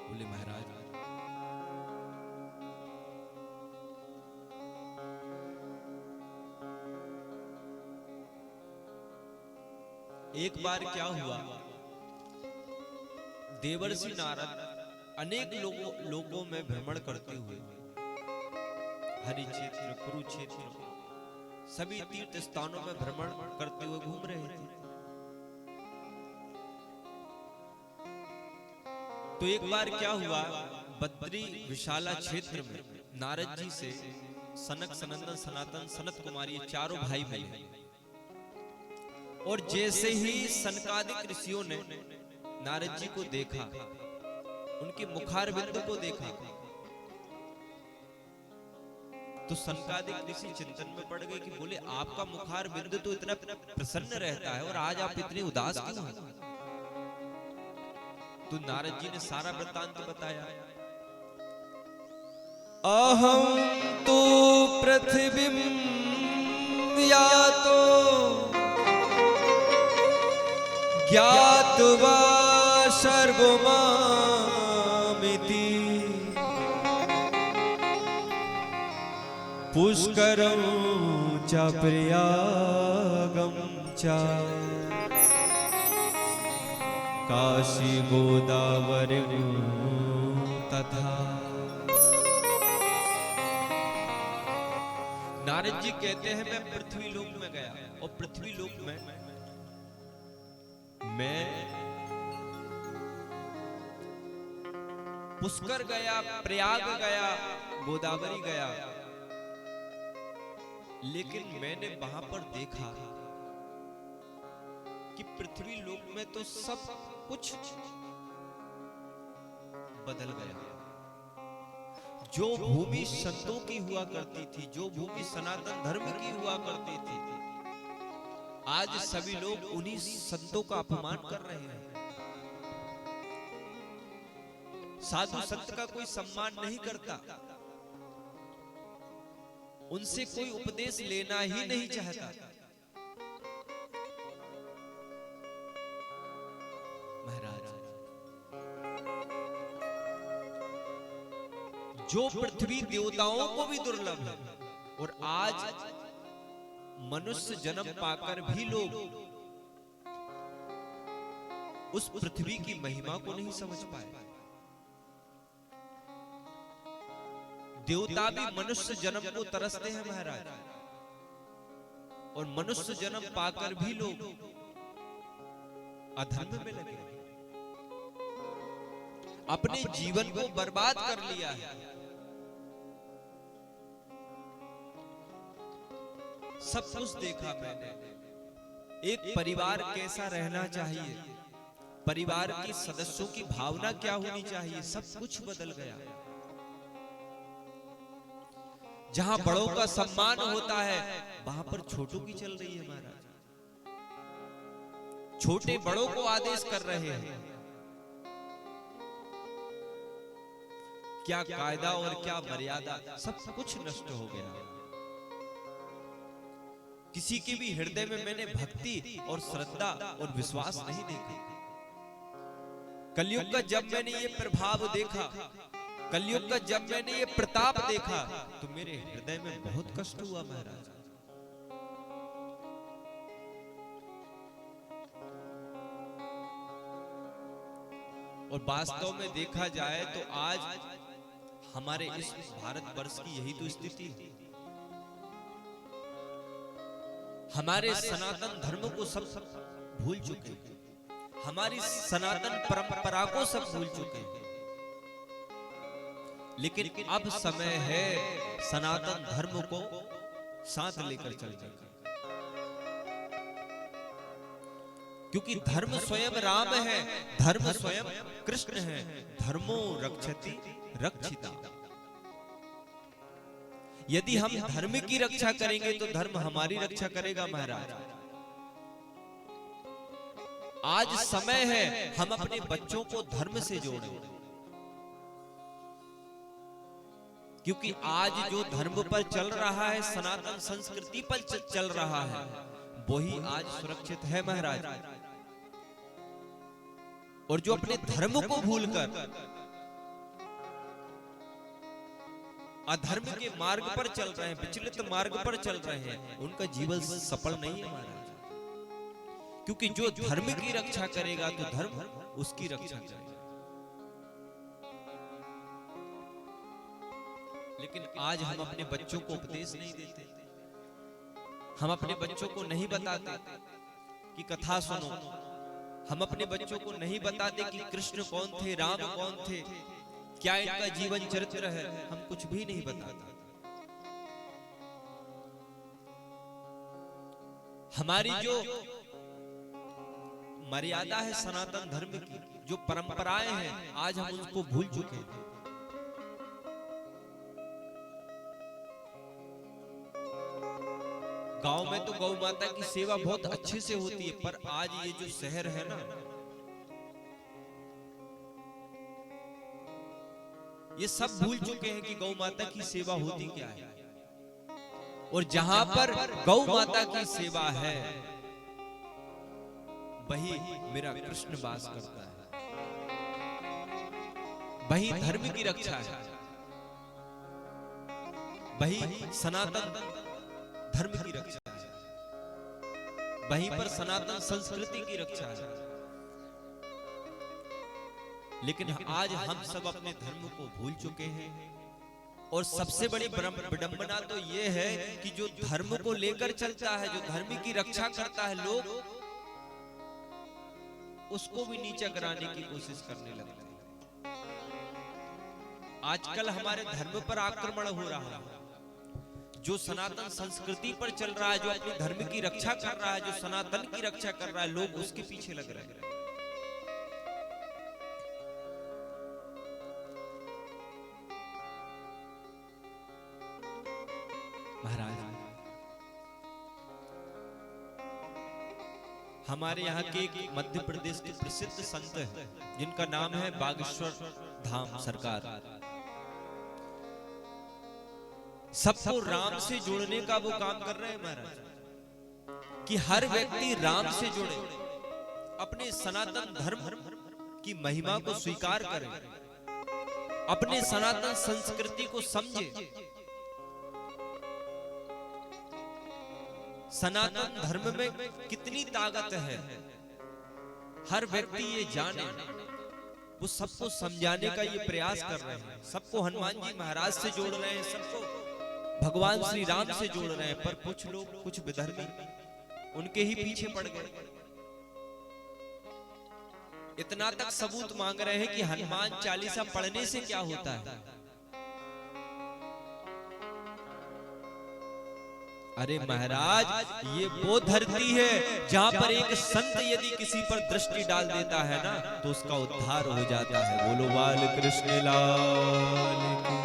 बोले महाराज एक बार क्या हुआ, देवर्षि नारद अनेक लोगों में भ्रमण करते हुए हरि क्षेत्र, कुरुक्षेत्र, सभी तीर्थ स्थानों में भ्रमण करते हुए घूम रहे थे। तो एक बार क्या हुआ, बद्री विशाला क्षेत्र में नारद जी से सनक सनंदन सनातन सनत कुमार ये चारों भाई मिले। और जैसे ही सनकादिक ऋषियों ने नारद जी को देखा, उनके मुखारविंद को देखा, तो सनकादिक ऋषि चिंतन में पड़ गए कि बोले आपका मुखारविंद तो इतना प्रसन्न रहता है और आज आप इतने उदास क्यों हैं? तो नारद जी ने सारा वृत्तांत बताया। अहम तो पृथ्वीं यातो ज्ञात्वा सर्वमामिति पुष्करं च प्रयागं च काशी गोदावरी तथा नारद जी कहते हैं मैं पृथ्वी लोक में गया और पृथ्वी लोक में मैं पुष्कर गया, प्रयाग गया, गोदावरी गया, लेकिन मैंने वहां पर देखा कि पृथ्वी लोक में तो सब कुछ बदल गया। जो भूमि संतों की हुआ करती थी, जो भूमि सनातन धर्म की हुआ करती थी, आज सभी लोग उन्हीं संतों का अपमान कर रहे हैं। साधु संत का कोई सम्मान नहीं करता, उनसे कोई उपदेश लेना ही नहीं चाहता। महाराज, जो पृथ्वी देवताओं को भी दुर्लभ है, और आज मनुष्य जन्म पाकर भी लोग उस पृथ्वी की महिमा को नहीं समझ पाए। देवता भी मनुष्य जन्म को तरसते हैं महाराज, और मनुष्य जन्म पाकर भी लोग अधर्म में लगे, अपने जीवन को बर्बाद कर लिया है। सब कुछ देखा मैंने। एक परिवार कैसा रहना चाहिए, परिवार के सदस्यों की भावना क्या होनी चाहिए, सब कुछ बदल गया। जहां बड़ों का सम्मान होता है वहां पर छोटों की चल रही है महाराज। छोटे बड़ों को आदेश कर रहे हैं। क्या कायदा और क्या मर्यादा, सब कुछ नष्ट हो गया। किसी के भी हृदय में मैंने भक्ति और श्रद्धा और विश्वास नहीं देखा। कलयुग का जब मैंने ये प्रभाव देखा, कलयुग का जब मैंने ये प्रताप देखा, तो मेरे हृदय में बहुत कष्ट हुआ महाराज। और वास्तव में देखा जाए तो आज हमारे इस भारतवर्ष की यही तो स्थिति है। हमारे सनातन धर्म को सब भूल चुके हैं, हमारी सनातन परंपरा को सब भूल चुके हैं। लेकिन अब समय है सनातन धर्म को साथ लेकर चलने का, क्योंकि धर्म स्वयं राम है, धर्म स्वयं कृष्ण है। धर्मो रक्षति रक्षिता। यदि हम धर्म की रक्षा करेंगे तो धर्म हमारी रक्षा करेगा महाराज। आज समय है हम अपने बच्चों को धर्म से जोड़ें, क्योंकि आज जो धर्म पर चल रहा है, सनातन संस्कृति पर चल रहा है, वही आज सुरक्षित है महाराज। और जो अपने धर्म को भूलकर अधर्म के मार्ग पर चल रहे हैं, विचलित मार्ग पर चल रहे हैं, उनका जीवन सफल नहीं है महाराज। क्योंकि जो धर्म की रक्षा करेगा तो धर्म उसकी रक्षा करेगा। लेकिन आज हम अपने बच्चों को उपदेश नहीं देते, हम अपने बच्चों को नहीं बताते कि कथा सुनो, हम अपने बच्चों को नहीं बताते कि कृष्ण कौन थे, राम कौन थे, क्या इनका जीवन चरित्र है, हम कुछ भी नहीं बताते। हमारी जो मर्यादा है सनातन धर्म की, जो परंपराएं हैं, आज हम उनको भूल चुके हैं। गांव में तो गौ माता की सेवा बहुत अच्छे से होती है, पर आज ये जो शहर है ना, ये सब भूल चुके हैं कि गौ माता की सेवा होती क्या है। और जहां पर गौ माता की सेवा है वही मेरा कृष्ण वास करता है, वही धर्म की रक्षा है, वही सनातन धर्म की रक्षा है, वहीं पर सनातन संस्कृति की रक्षा है। लेकिन आज हम सब अपने धर्म को भूल चुके हैं, और सबसे बड़ी विडंबना तो ये है कि जो धर्म को लेकर चलता है, जो धर्म की रक्षा करता है, लोग उसको भी नीचा कराने की कोशिश करने लगते हैं। आजकल हमारे धर्म पर आक्रमण हो रहा है, जो सनातन संस्कृति पर चल रहा है, जो अपने धर्म की रक्षा कर रहा है, जो सनातन की रक्षा कर रहा है, लोग उसके पीछे लग रहे हैं। महाराज, हमारे यहाँ के एक मध्य प्रदेश के प्रसिद्ध संत हैं, जिनका नाम है बागेश्वर धाम सरकार। सबको राम से जोड़ने का वो काम कर रहे हैं महाराज, कि हर व्यक्ति राम से जुड़े, अपने सनातन धर्म की महिमा को स्वीकार करे, अपने सनातन संस्कृति को समझे, सनातन धर्म में कितनी ताकत है हर व्यक्ति ये जाने। वो सबको समझाने का ये प्रयास कर रहे हैं, सबको हनुमान जी महाराज से जोड़ रहे हैं, सबको भगवान श्री राम से जोड़ रहे हैं। पर कुछ लोग, कुछ विधर्मी उनके ही पीछे पड़ गए। इतना तक सबूत मांग रहे हैं कि हनुमान चालीसा पढ़ने से क्या होता है। अरे महाराज, ये वो धरती है जहां पर एक संत यदि किसी पर दृष्टि डाल देता है ना, तो उसका उद्धार हो जाता है। बोलो बाल कृष्ण लाल की।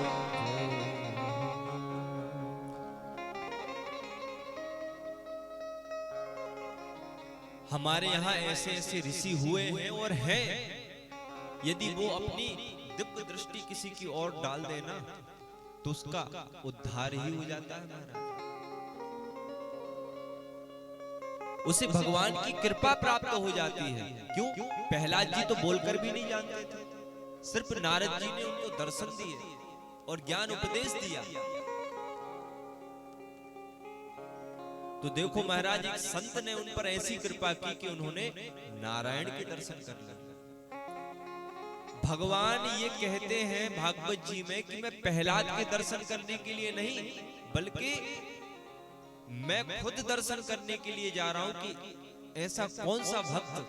हमारे यहाँ ऐसे ऐसे ऋषि हुए हैं और हैं, यदि वो अपनी दिव्य दृष्टि किसी की ओर डाल देना तो उसका उद्धार ही हो जाता है महाराज। उसे भगवान की कृपा प्राप्त हो जाती है। क्यों? प्रहलाद जी तो बोलकर भी नहीं जानते थे, सिर्फ नारद जी ने उनको दर्शन दिए और ज्ञान उपदेश दिया। तो देखो महाराज, एक संत ने उन पर ऐसी कृपा की कि उन्होंने नारायण के दर्शन कर लिए। भगवान ये कहते हैं भागवत जी में कि मैं प्रहलाद के दर्शन करने के लिए नहीं, बल्कि मैं खुद दर्शन करने के लिए जा रहा हूं कि ऐसा कौन सा भक्त,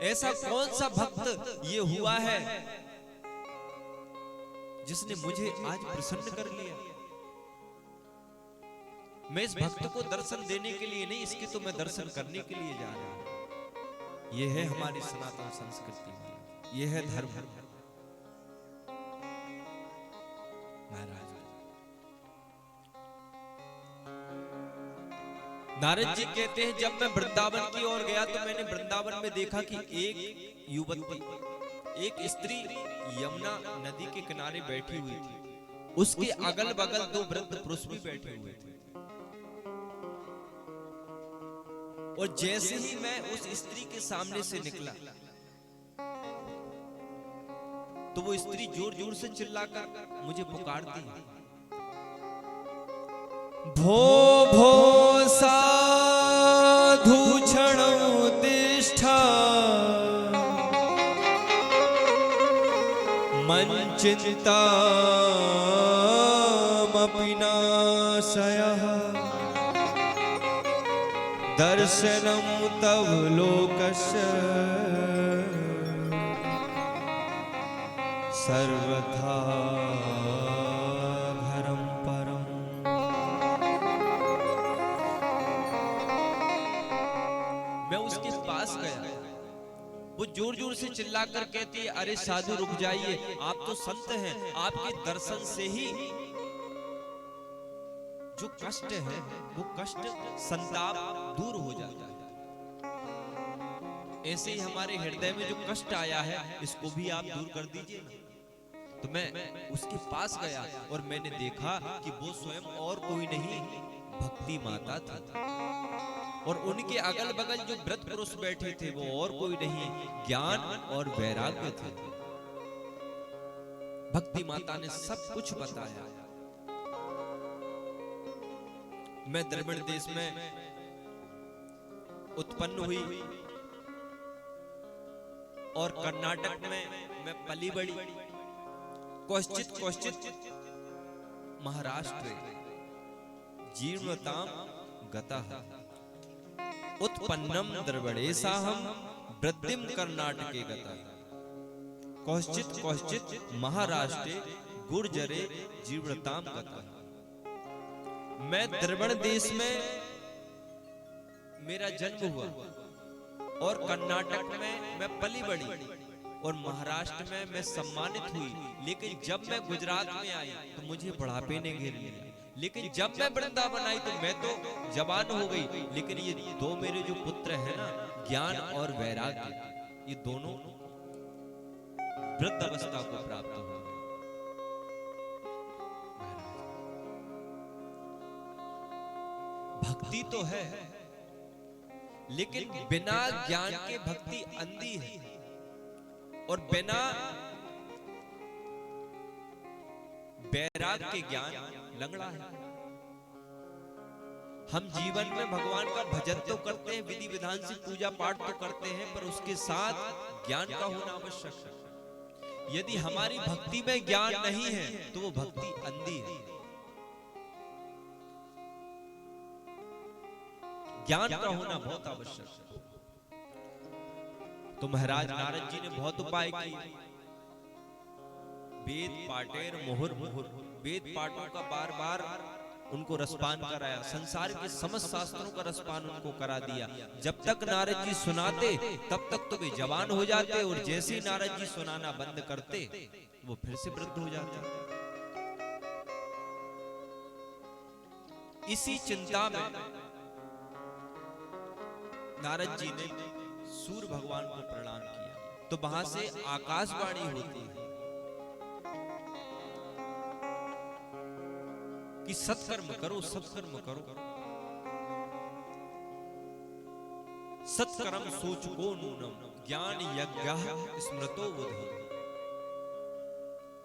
ऐसा कौन सा भक्त ये हुआ है जिसने मुझे आज प्रसन्न कर लिया। मैं इस भक्त को दर्शन देने के लिए नहीं, इसके तो मैं दर्शन करने के लिए जा रहा हूं। यह है हमारी सनातन संस्कृति, यह है धर्म। महाराज, नारद जी कहते हैं, जब मैं वृंदावन की ओर गया तो मैंने वृंदावन में देखा कि एक युवती, एक स्त्री यमुना नदी के किनारे बैठी हुई थी। उसके अगल बगल दो वृद्ध पुरुष भी बैठे हुए थे। और जैसे ही मैं उस स्त्री के सामने से निकला तो वो स्त्री जोर जोर से चिल्लाकर मुझे पुकारती है, भो भो साधु क्षणो तिष्ठा मन चिंता मपिनाशयः दर्शनम तव लोकस्य सर्वथा भरम परम। मैं उसके पास गया, वो जोर जोर से चिल्लाकर कहती है, अरे साधु रुक जाइए, आप तो संत हैं, आपके दर्शन से ही जो कष्ट है वो कष्ट संताप दूर हो जाता है। ऐसे ही हमारे हृदय में जो कष्ट आया है इसको भी आप दूर कर दीजिए ना। तो मैं उसके पास गया और मैंने देखा कि वो स्वयं और कोई नहीं, भक्ति माता थी। और उनके अगल बगल जो वृद्ध पुरुष बैठे थे वो और कोई नहीं, ज्ञान और वैराग्य थे। भक्ति माता ने सब कुछ बताया। मैं द्रविड़ देश में उत्पन्न हुई और कर्नाटक में मैं पली बड़ी। क्वचित क्वचित महाराष्ट्र जीर्णताम गतः उत्पन्नम द्रविड़ेशाहम वृद्धिम कर्नाटके गतः। क्वचित क्वचित महाराष्ट्रे गुर्जरे जीर्णताम गतः। मैं द्रविड़ देश में मेरा जन्म हुआ और कर्नाटक में मैं पली बड़ी और महाराष्ट्र में मैं सम्मानित हुई, लेकिन जब मैं गुजरात में आई तो मुझे बुढ़ापे ने घेर लिया। लेकिन जब मैं वृंदावन आई तो मैं तो जवान हो गई। लेकिन ये दो मेरे जो पुत्र हैं ना, ज्ञान और वैराग्य, ये दोनों वृद्ध अवस्था को प्राप्त हो गए। भक्ति तो है, लेकिन बिना ज्ञान के भक्ति अंधी है और बिना वैराग्य के ज्ञान लंगड़ा है। हम जीवन में भगवान का भजन तो करते हैं, विधि विधान से पूजा पाठ तो करते हैं, पर उसके साथ ज्ञान का होना आवश्यक है। यदि हमारी भक्ति में ज्ञान नहीं है तो वो भक्ति अंधी है। ज्ञान का होना बहुत आवश्यक है। तो महाराज नारद जी ने बहुत उपाय किए। वेद पाटेर मुहुर मुहुर, वेद पाठों का बार बार उनको रसपान कराया, संसार के समस्त शास्त्रों का रसपान उनको करा दिया। जब तक नारद जी सुनाते तब तक तो वे जवान हो जाते, और जैसे ही नारद जी सुनाना बंद करते वो फिर से वृद्ध हो जाते। इसी चिंता में नारद जी ने सूर्य भगवान को प्रणाम किया। तो वहां से आकाशवाणी होती है कि सत्कर्म करो, सत्कर्म करो। सत्कर्म सोचको नूनम ज्ञान यज्ञ स्मृतो बुद्धि।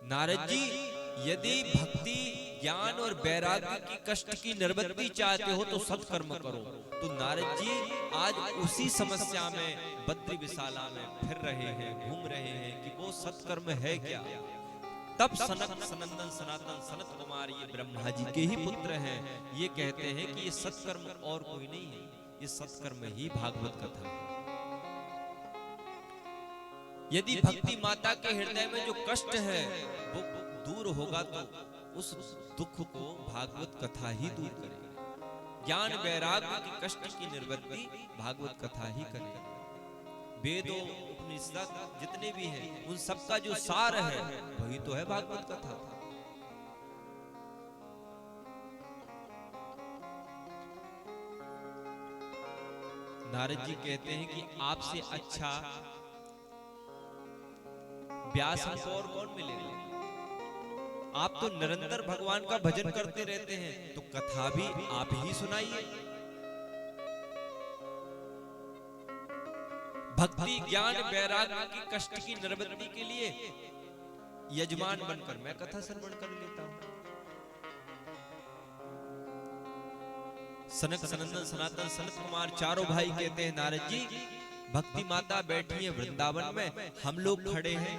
नारद जी, यदि भक्ति, ज्ञान और वैराग्य की कष्ट की निवृत्ति चाहते हो तो सत्कर्म करो। तो नारद जी आज उसी समस्या में बद्री विशाला में फिर रहे हैं, घूम रहे हैं कि वो सत्कर्म है क्या। तब सनक सनंदन सनातन सनत कुमार, ये ब्रह्मा जी के ही पुत्र हैं, ये कहते हैं कि ये सत्कर्म और कोई नहीं है, ये सत्कर्म ही भागवत कथा है। यदि भक्ति माता के हृदय में जो कष्ट है वो दूर होगा तो उस दुख को भागवत कथा ही दूर करेगी। ज्ञान वैराग्य की कष्ट की निवृत्ति भागवत कथा ही करेगी। वेदों उपनिषद जितने भी हैं उन सबका जो सार है वही तो है भागवत कथा। नारद जी कहते हैं कि आपसे अच्छा व्यास हमको और कौन मिलेगा। आप तो निरंतर भगवान का भजन करते रहते हैं, तो कथा भी आप ही सुनाइए। भक्ति ज्ञान वैराग्य की कष्ट की निवृत्ति के लिए यजमान बनकर मैं कथा श्रवण कर लेता हूं। सनक सनंदन सनातन सनत कुमार चारों भाई कहते हैं, नारद जी भक्ति माता बैठी है वृंदावन में, हम लोग खड़े हैं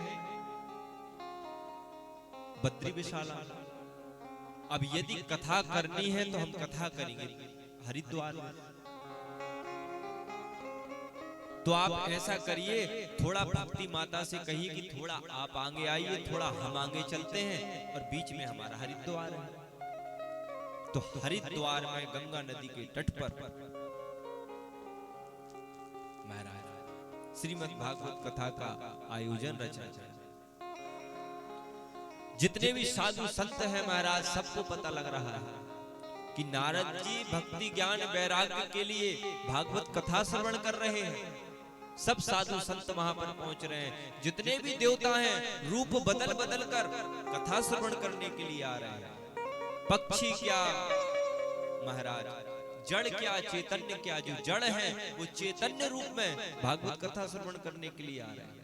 बद्री विशाला। अब यदि कथा करनी है तो हम कथा करेंगे हरिद्वार में। तो आप ऐसा करिए, थोड़ा भक्ति माता से कहिए कि थोड़ा आप आगे आइए, थोड़ा हम आगे चलते हैं, और बीच में हमारा हरिद्वार है। तो हरिद्वार में गंगा नदी के तट पर महाराज श्रीमद् भागवत कथा का आयोजन रचा जाए। जितने भी साधु संत हैं महाराज, सबको पता लग रहा है कि नारद जी भक्ति ज्ञान वैराग्य के लिए भागवत कथा श्रवण कर रहे हैं। सब साधु संत वहां पर पहुंच रहे हैं। जितने भी देवता हैं रूप बदल बदल कर कथा श्रवण करने के लिए आ रहे हैं। पक्षी क्या महाराज, जड़ क्या चैतन्य क्या, जो जड़ है वो चैतन्य रूप में भागवत कथा श्रवण करने के लिए आ रहे हैं।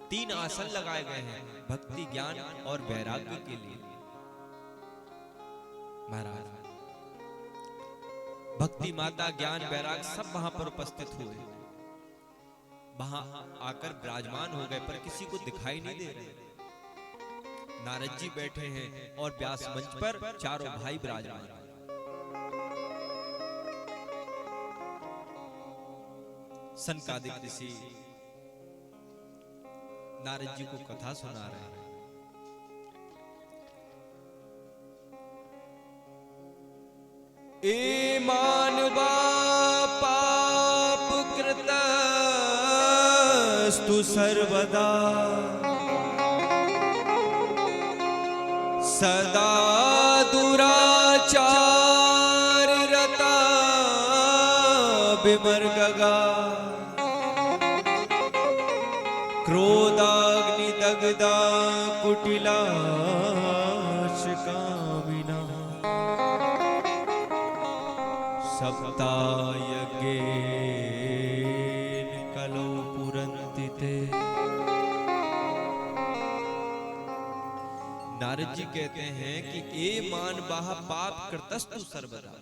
3 आसन लगाए गए हैं भक्ति ज्ञान और वैराग्य के लिए। महाराज भक्ति माता ज्ञान वैराग्य सब वहां पर उपस्थित हुए। वहां आकर विराजमान हो गए, पर किसी को दिखाई नहीं दे रहे। नारद जी बैठे हैं और व्यास मंच पर चारों भाई विराजमान हैं। सनकादिक ऋषि नारद जी को कथा सुना रहे हैं। ए मानवा पाप कृतस्तु सर्वदा सदा दुराचार रता विमर्गगा क्रोधाग्नि दग्धा कुटिलाश कामिना सप्तायज्ञेन कलो पुरन्ति ते। नारद जी कहते हैं कि ए मानवाः पाप कृतस्तु सर्वदा,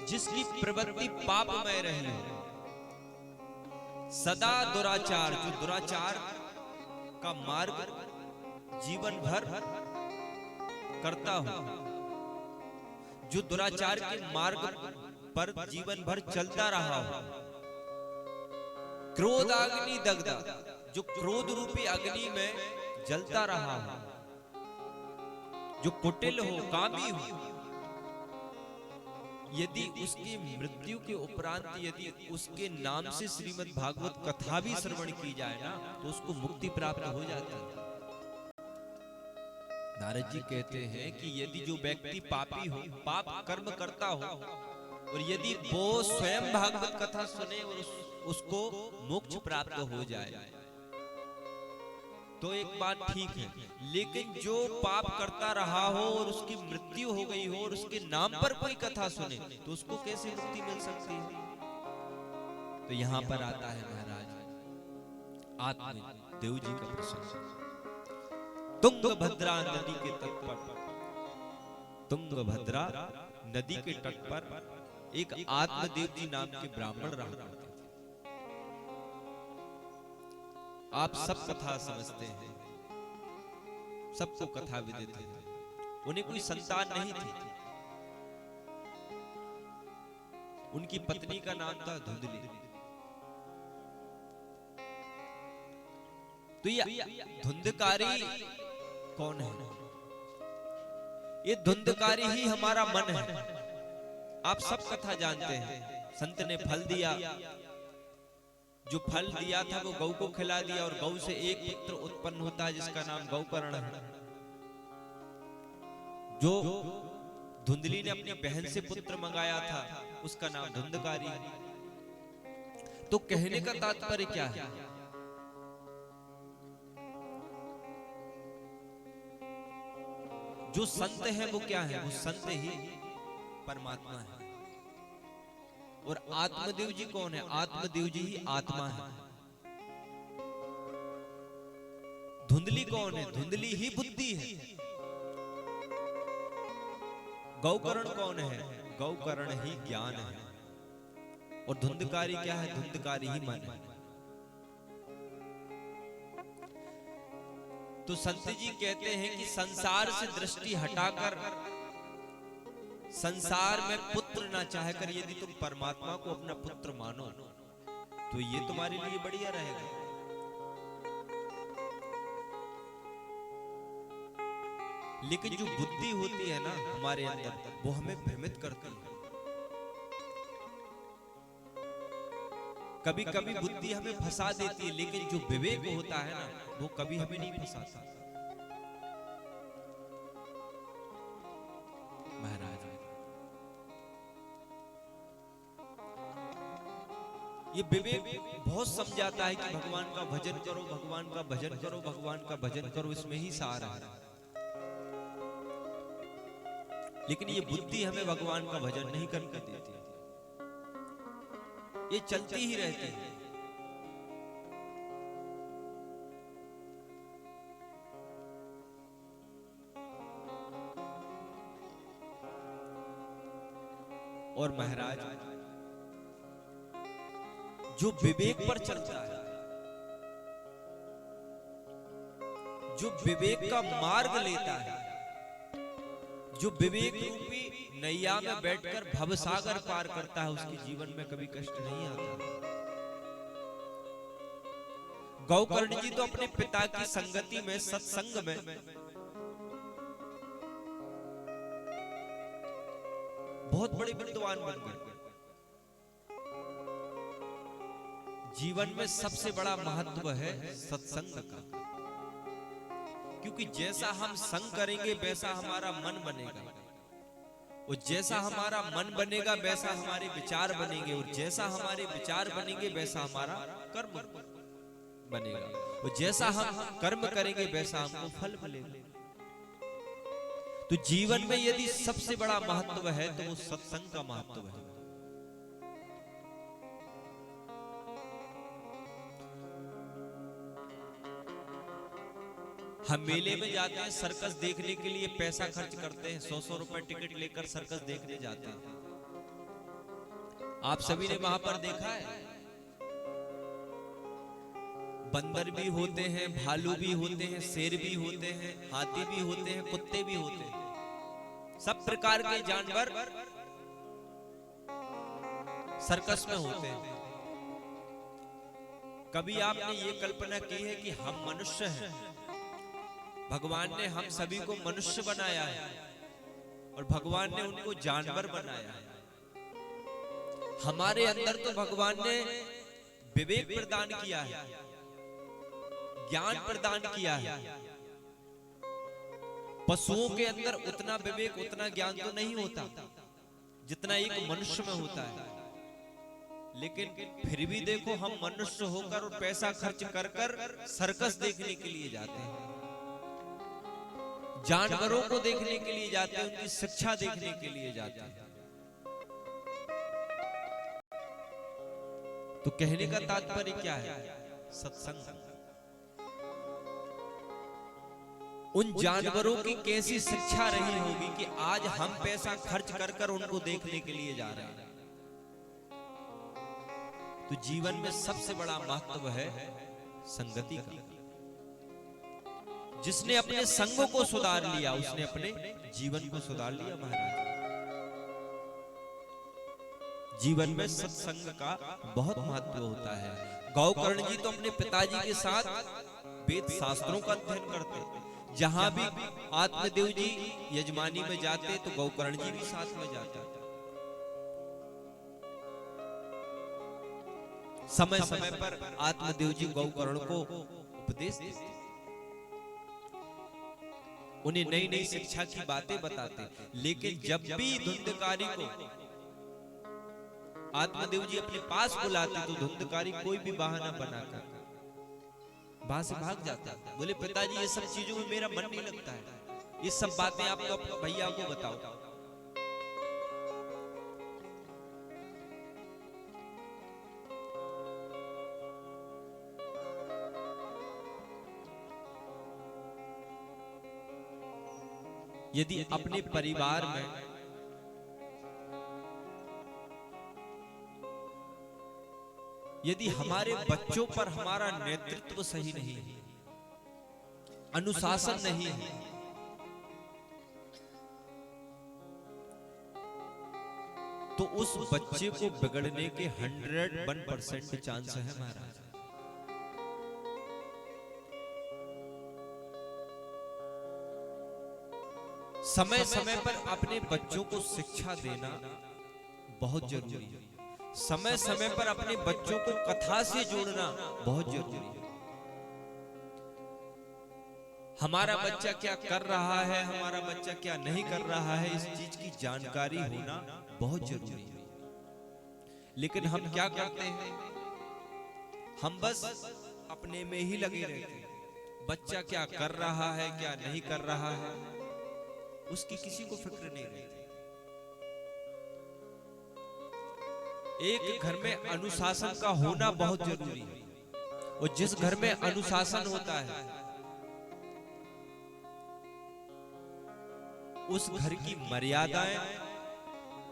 जिसकी प्रवृत्ति पापमय रही हो, सदा दुराचार, जो दुराचार का मार्ग जीवन भर करता हो, जो दुराचार के मार्ग पर जीवन भर चलता रहा हो, क्रोधाग्नि दग्धा, जो क्रोध रूपी अग्नि में जलता रहा हो, जो कुटिल हो, कामी हो, यदि उसकी मृत्यु के उपरांत यदि उसके नाम से श्रीमद् भागवत कथा भी श्रवण की जाए ना, तो उसको मुक्ति प्राप्त हो जाती है। नारद जी कहते हैं कि यदि जो व्यक्ति पापी हो, पाप कर्म करता हो, और यदि वो स्वयं भागवत कथा सुने और उसको मोक्ष प्राप्त हो जाए तो एक बात ठीक है, लेकिन जो पाप करता रहा हो और उसकी मृत्यु हो गई हो और उसके नाम पर कोई कथा सुने तो उसको कैसे मुक्ति मिल सकती है? तो यहां पर आता है महाराज आत्मदेव जी का प्रसंग। तुंगभद्रा नदी के तट पर, तुंगभद्रा नदी के तट पर एक आत्मदेव जी नाम के ब्राह्मण रहा करते थे। आप सब कथा समझते हैं, सबको कथा विदित है। उन्हें कोई संतान नहीं थी। उनकी पत्नी का नाम था धुंधली। तो ये धुंधकारी कौन है? ये धुंधकारी ही हमारा मन है। आप सब कथा जानते हैं। संत ने फल दिया, जो फल दिया था वो गौ को खिला दिया, और गौ से एक पुत्र उत्पन्न होता है जिसका नाम गौकर्ण है। जो धुंधली ने अपनी बहन से पुत्र मंगाया था उसका नाम धुंधकारी है। तो कहने का तात्पर्य क्या है? जो संत है वो क्या है? वो संत ही परमात्मा है। और आत्मदेव जी कौन है? आत्मदेव जी ही आत्मा है। धुंधली कौन है? धुंधली ही बुद्धि है। गौकर्ण कौन है? गौकर्ण ही ज्ञान है। और धुंधकारी क्या है? धुंधकारी ही मन है। तो संत जी कहते हैं कि संसार से दृष्टि हटाकर, संसार में पुत्र ना चाहकर यदि तुम परमात्मा को अपना पुत्र मानो तो ये तुम्हारे लिए बढ़िया रहेगा। लेकिन जो बुद्धि होती है ना हमारे अंदर, वो हमें भ्रमित करती है। कभी कभी बुद्धि हमें फंसा देती है, लेकिन जो विवेक होता है ना वो कभी हमें नहीं फंसाता। महाराज ये विवेक बहुत समझाता है कि भगवान का भजन करो, भगवान का भजन करो, भगवान का भजन करो, इसमें ही सार है। लेकिन ये बुद्धि हमें भगवान का भजन नहीं करने देती, ये चलती ही रहती है। और महाराज जो विवेक पर चलता है, जो विवेक का मार्ग लेता है, जो विवेक रूपी नैया में बैठकर भवसागर पार करता है, उसके जीवन में कभी कष्ट नहीं आता। गौकर्ण जी तो अपने पिता की संगति में, सत्संग में बहुत बड़े विद्वान बन गए। जीवन में सबसे बड़ा महत्व है सत्संग का, क्योंकि जैसा हम संग करेंगे वैसा हमारा मन बनेगा, और जैसा हमारा मन बनेगा वैसा हमारे विचार बनेंगे, और जैसा हमारे विचार बनेंगे वैसा हमारा कर्म बनेगा, और जैसा हम कर्म करेंगे वैसा हमको फल मिलेगा। तो जीवन में यदि सबसे बड़ा महत्व है तो वो सत्संग का महत्व है। हम मेले में जाते हैं सर्कस देखने के लिए, पैसा खर्च करते हैं, 100-100 रुपए टिकट लेकर सर्कस देखने जाते हैं। आप सभी ने वहां पर देखा है, बंदर भी होते हैं, भालू भी होते हैं, शेर भी होते हैं, हाथी भी होते हैं, कुत्ते भी होते हैं, सब प्रकार के जानवर सर्कस में होते हैं। कभी आपने ये कल्पना की है कि हम मनुष्य हैं, भगवान ने हम सभी को मनुष्य बनाया है और भगवान ने उनको जानवर बनाया है। हमारे अंदर तो भगवान ने विवेक प्रदान किया है, ज्ञान प्रदान किया है। पशुओं के अंदर उतना विवेक, उतना ज्ञान तो नहीं होता जितना एक मनुष्य में होता है। लेकिन फिर भी देखो, हम मनुष्य होकर और पैसा खर्च कर कर सर्कस देखने के लिए जाते हैं, जानवरों को देखने के लिए जाते हैं, उनकी शिक्षा देखने के लिए जाते हैं। तो कहने का तात्पर्य क्या है? सत्संग। उन जानवरों की कैसी शिक्षा रही होगी कि आज हम पैसा खर्च कर कर उनको देखने के लिए जा रहे हैं। तो जीवन में सबसे बड़ा महत्व है संगति का। जिसने अपने संगों को सुधार लिया उसने अपने जीवन को सुधार लिया। महाराज, जीवन में सत्संग का बहुत महत्व होता है। गौकर्ण जी तो अपने पिताजी के साथ वेद शास्त्रों का अध्ययन करते। जहां भी आत्मदेव जी यजमानी में जाते तो गौकर्ण जी भी साथ में जाते। समय समय पर आत्मदेव जी गौकर्ण को उपदेश देते, उन्हें नई नई शिक्षा की बातें बताते। लेकिन जब भी धुंधकारी को आत्मदेव जी अपने पास बुलाते तो धुंधकारी कोई भी बहाना बनाकर वहां से भाग जाता। बोले, पिताजी ये सब चीजों में मेरा मन नहीं लगता है, ये सब बातें आप तो अपने भैया को बताओ। यदि अपने परिवार में यदि हमारे बच्चों पर हमारा नेतृत्व सही नहीं है, अनुशासन नहीं है, तो उस बच्चे को बिगड़ने के 101% चांस है महाराज। समय समय पर अपने बच्चों को शिक्षा देना बहुत जरूरी है। समय समय पर अपने बच्चों को कथा से जोड़ना बहुत जरूरी है। हमारा बच्चा क्या कर रहा है, हमारा बच्चा क्या नहीं कर रहा है, इस चीज की जानकारी होना बहुत जरूरी है। लेकिन हम क्या करते हैं, हम बस अपने में ही लगे रहते हैं। बच्चा क्या कर रहा है, क्या नहीं कर रहा है, उसकी किसी को फिक्र नहीं रहती। एक घर में अनुशासन का होना बहुत जरूरी है, और जिस घर में अनुशासन होता है उस घर की मर्यादाएं,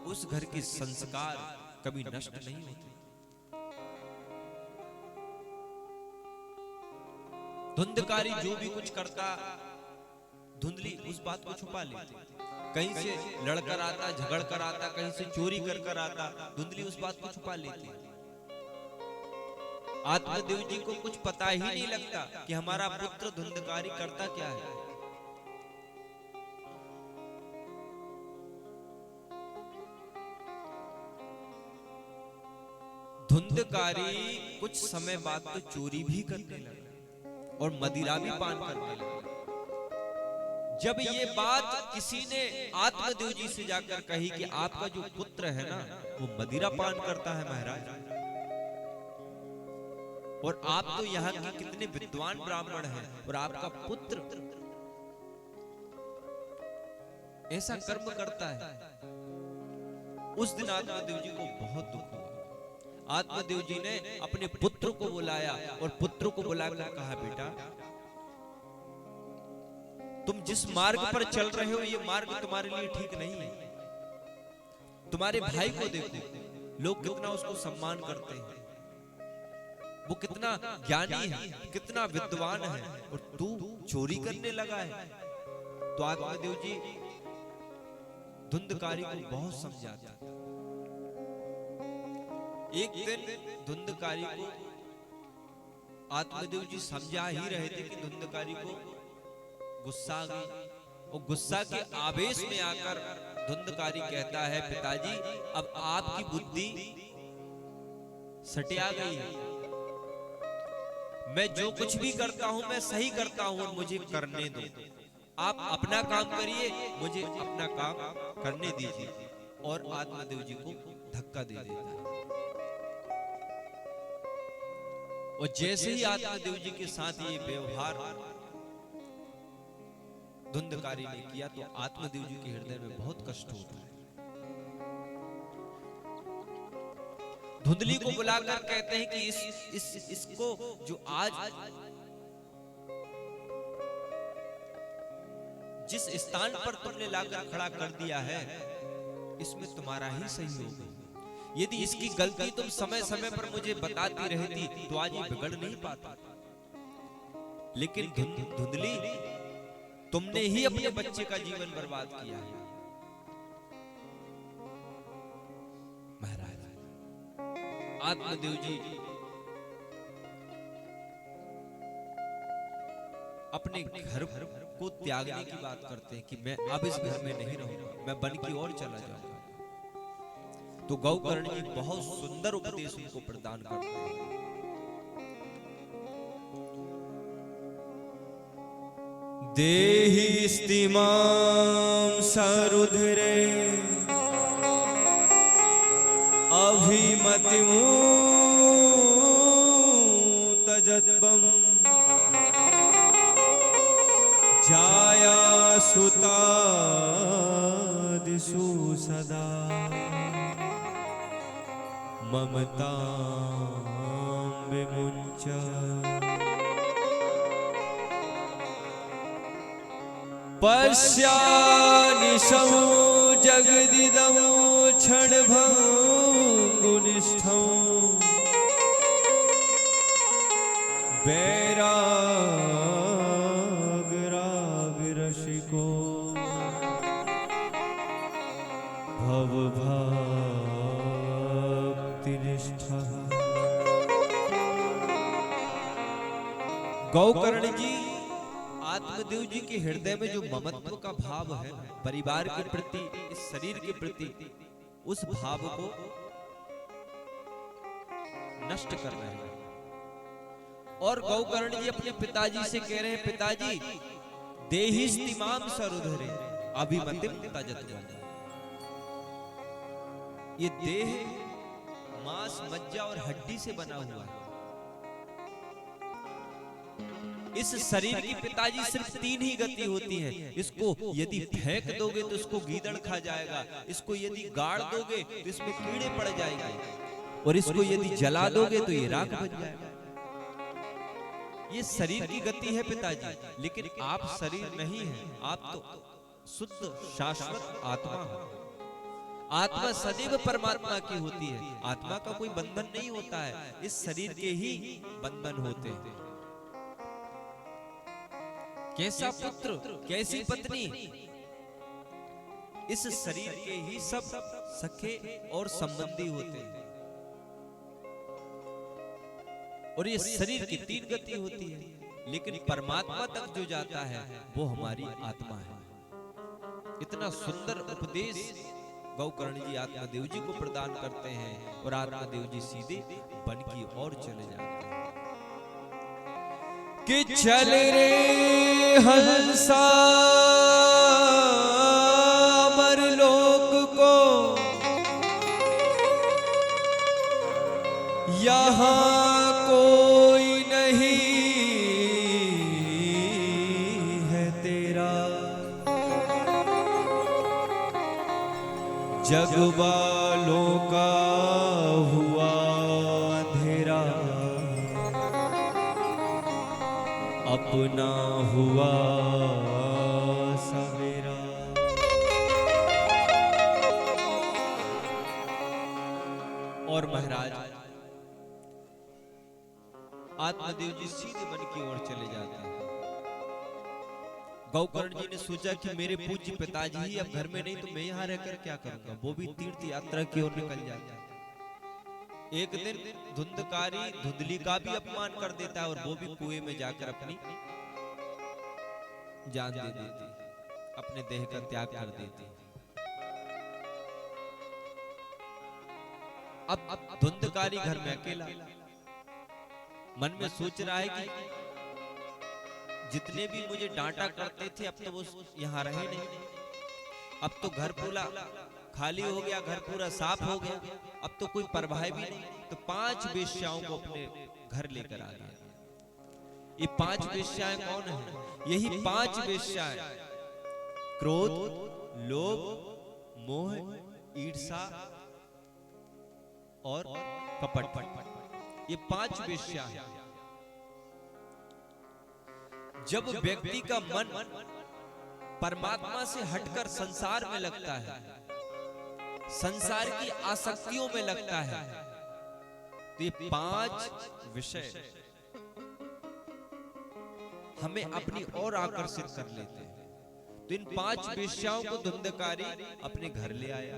उस घर के संस्कार कभी नष्ट नहीं होते। धुंधकारी जो भी कुछ करता, धुंधली उस बात को छुपा लेती। कहीं से लड़कर आता, झगड़ कर आता, कहीं से चोरी कर कर आता, धुंधली उस बात को छुपा लेती। आत्मदेव जी को कुछ पता ही नहीं लगता कि हमारा पुत्र धुंधकारी करता क्या है। धुंधकारी कुछ समय बाद तो चोरी भी करने लगा और मदिरा भी पान करने लगा। जब ये बात किसी ने आत्मदेव जी से जाकर कही कि आपका जो पुत्र है ना वो मदिरा पान करता है महाराज, और आप तो यहाँ के कितने विद्वान ब्राह्मण हैं और आपका पुत्र ऐसा कर्म करता है। उस दिन आत्मदेव जी को बहुत दुख हुआ। आत्मदेव जी ने अपने पुत्र को बुलाया और पुत्र को बुलाकर कहा, बेटा तुम जिस मार्ग पर चल रहे हो ये मार्ग तुम्हारे लिए ठीक नहीं है। तुम्हारे भाई को देखो, लोग कितना उसको सम्मान करते हैं, वो कितना ज्ञानी है, कितना विद्वान है, और तू चोरी करने लगा है। तो आत्मदेव जी धुंधकारी को बहुत समझाता। एक दिन धुंधकारी को आत्मदेव जी समझा ही रहे थे कि धुंधकारी को गुस्सा आ गई, और गुस्सा के आवेश में आकर धुंधकारी कहता है, पिताजी अब आपकी बुद्धि सटिया गई है। मैं जो कुछ भी करता हूं मैं सही करता हूं और मुझे करने दो। आप अपना काम करिए, मुझे अपना काम करने दीजिए। और आत्मदेव जी को धक्का दे देता है। और जैसे ही आत्मदेव जी के साथ ये व्यवहार धुंधकारी ने किया तो आत्मदेव जी के हृदय में बहुत कष्ट होता है। धुंधली को बुलाकर कहते हैं कि इसको जो आज जिस स्थान पर तुमने लाकर खड़ा कर दिया है इसमें तुम्हारा ही सहयोग है। यदि इसकी गलती तुम समय समय पर मुझे बताती रहती तो आज ये बिगड़ नहीं पाता। लेकिन धुंधली तुमने ही अपने बच्चे का जीवन बर्बाद किया है। महाराज आत्मदेव जी अपने घर को त्यागने की बात करते हैं कि मैं अब इस घर में नहीं रहूंगा, मैं वन की ओर चला जाऊंगा। तो गौकर्ण जी बहुत सुंदर उपदेश उनको प्रदान करते हैं। देहि स्तिमां सरुधिरे अभिमतिमु तजद्बं जाया सुता दिशु सदा ममता विमुंच। पश्यानिशं जगदिदं क्षणभङ्गुनिष्ठं वैरागरागरसिको भवभक्तिनिष्ठः। गौकर्ण जी आत्मदेव जी के हृदय में जो ममत्व का भाव है परिवार के प्रति, इस शरीर के प्रति, उस भाव को नष्ट कर रहे हैं। और गौकर्ण जी अपने पिताजी से कह रहे हैं, पिताजी देहि स्तिमां सरुधिरे अभिमतिं तजद्बं। ये देह मांस मज्जा और हड्डी से बना हुआ है। इस शरीर की पिताजी सिर्फ 3 ही गति होती है। इसको यदि फेंक दोगे तो इसको गीदड़ खा जाएगा, इसको यदि गाड़ दोगे तो इसमें कीड़े पड़ जाएंगे, और इसको यदि जला दोगे तो ये राख बन जाएगा। ये शरीर की गति है पिताजी, लेकिन आप शरीर नहीं है, आप तो शुद्ध शाश्वत आत्मा हो। आत्मा सदैव परमात्मा की होती है। आत्मा का कोई बंधन नहीं होता है, इस शरीर के ही बंधन होते हैं। कैसा पुत्र, कैसी पत्नी, इस शरीर के ही सब सखे और संबंधी होते हैं। और ये शरीर की 3 गति होती है, लेकिन परमात्मा तक जो जाता है वो हमारी आत्मा है। इतना सुंदर उपदेश गौकर्ण जी आत्मदेव जी को प्रदान करते हैं और आत्मदेव जी सीधे वन की ओर चले जाते हैं कि चल रे हंसा अमर लोक को, यहाँ कोई नहीं है तेरा, जग वालों का हुआ अंधेरा, अपना हुआ सवेरा। और महाराज आत्मदेव जी सीधे वन की ओर चले जाते हैं। गौकर्ण जी ने सोचा कि मेरे पूज्य पिताजी ही अब घर में नहीं तो मैं यहाँ रहकर क्या करूंगा। वो भी तीर्थ यात्रा की ओर निकल जाता है। एक दिन धुंधकारी धुंधली का भी अपमान कर देता है और वो भी कुएं में जाकर अपनी जान दे देती, अपने देह का त्याग कर देती। अब धुंधकारी घर में अकेला मन में सोच रहा है कि जितने भी मुझे डांटा करते थे अब तो वो यहाँ रहे नहीं, अब तो घर पूरा खाली हो गया, घर पूरा साफ हो गया, अब तो कोई परवाह भी नहीं। तो 5 वेश्याओं को अपने घर लेकर आ गया। ये 5 वेश्याएं कौन है? यही 5 वेश्याएं क्रोध, लोभ, मोह, ईर्षा और कपट, ये 5 वेश्या हैं। जब व्यक्ति का मन परमात्मा से हटकर संसार में लगता है, संसार की आसक्तियों में लगता है, तो ये 5 विषय हमें अपनी ओर आकर्षित कर लेते हैं। तो इन 5 वेश्याओं को धुंधकारी अपने घर ले आया।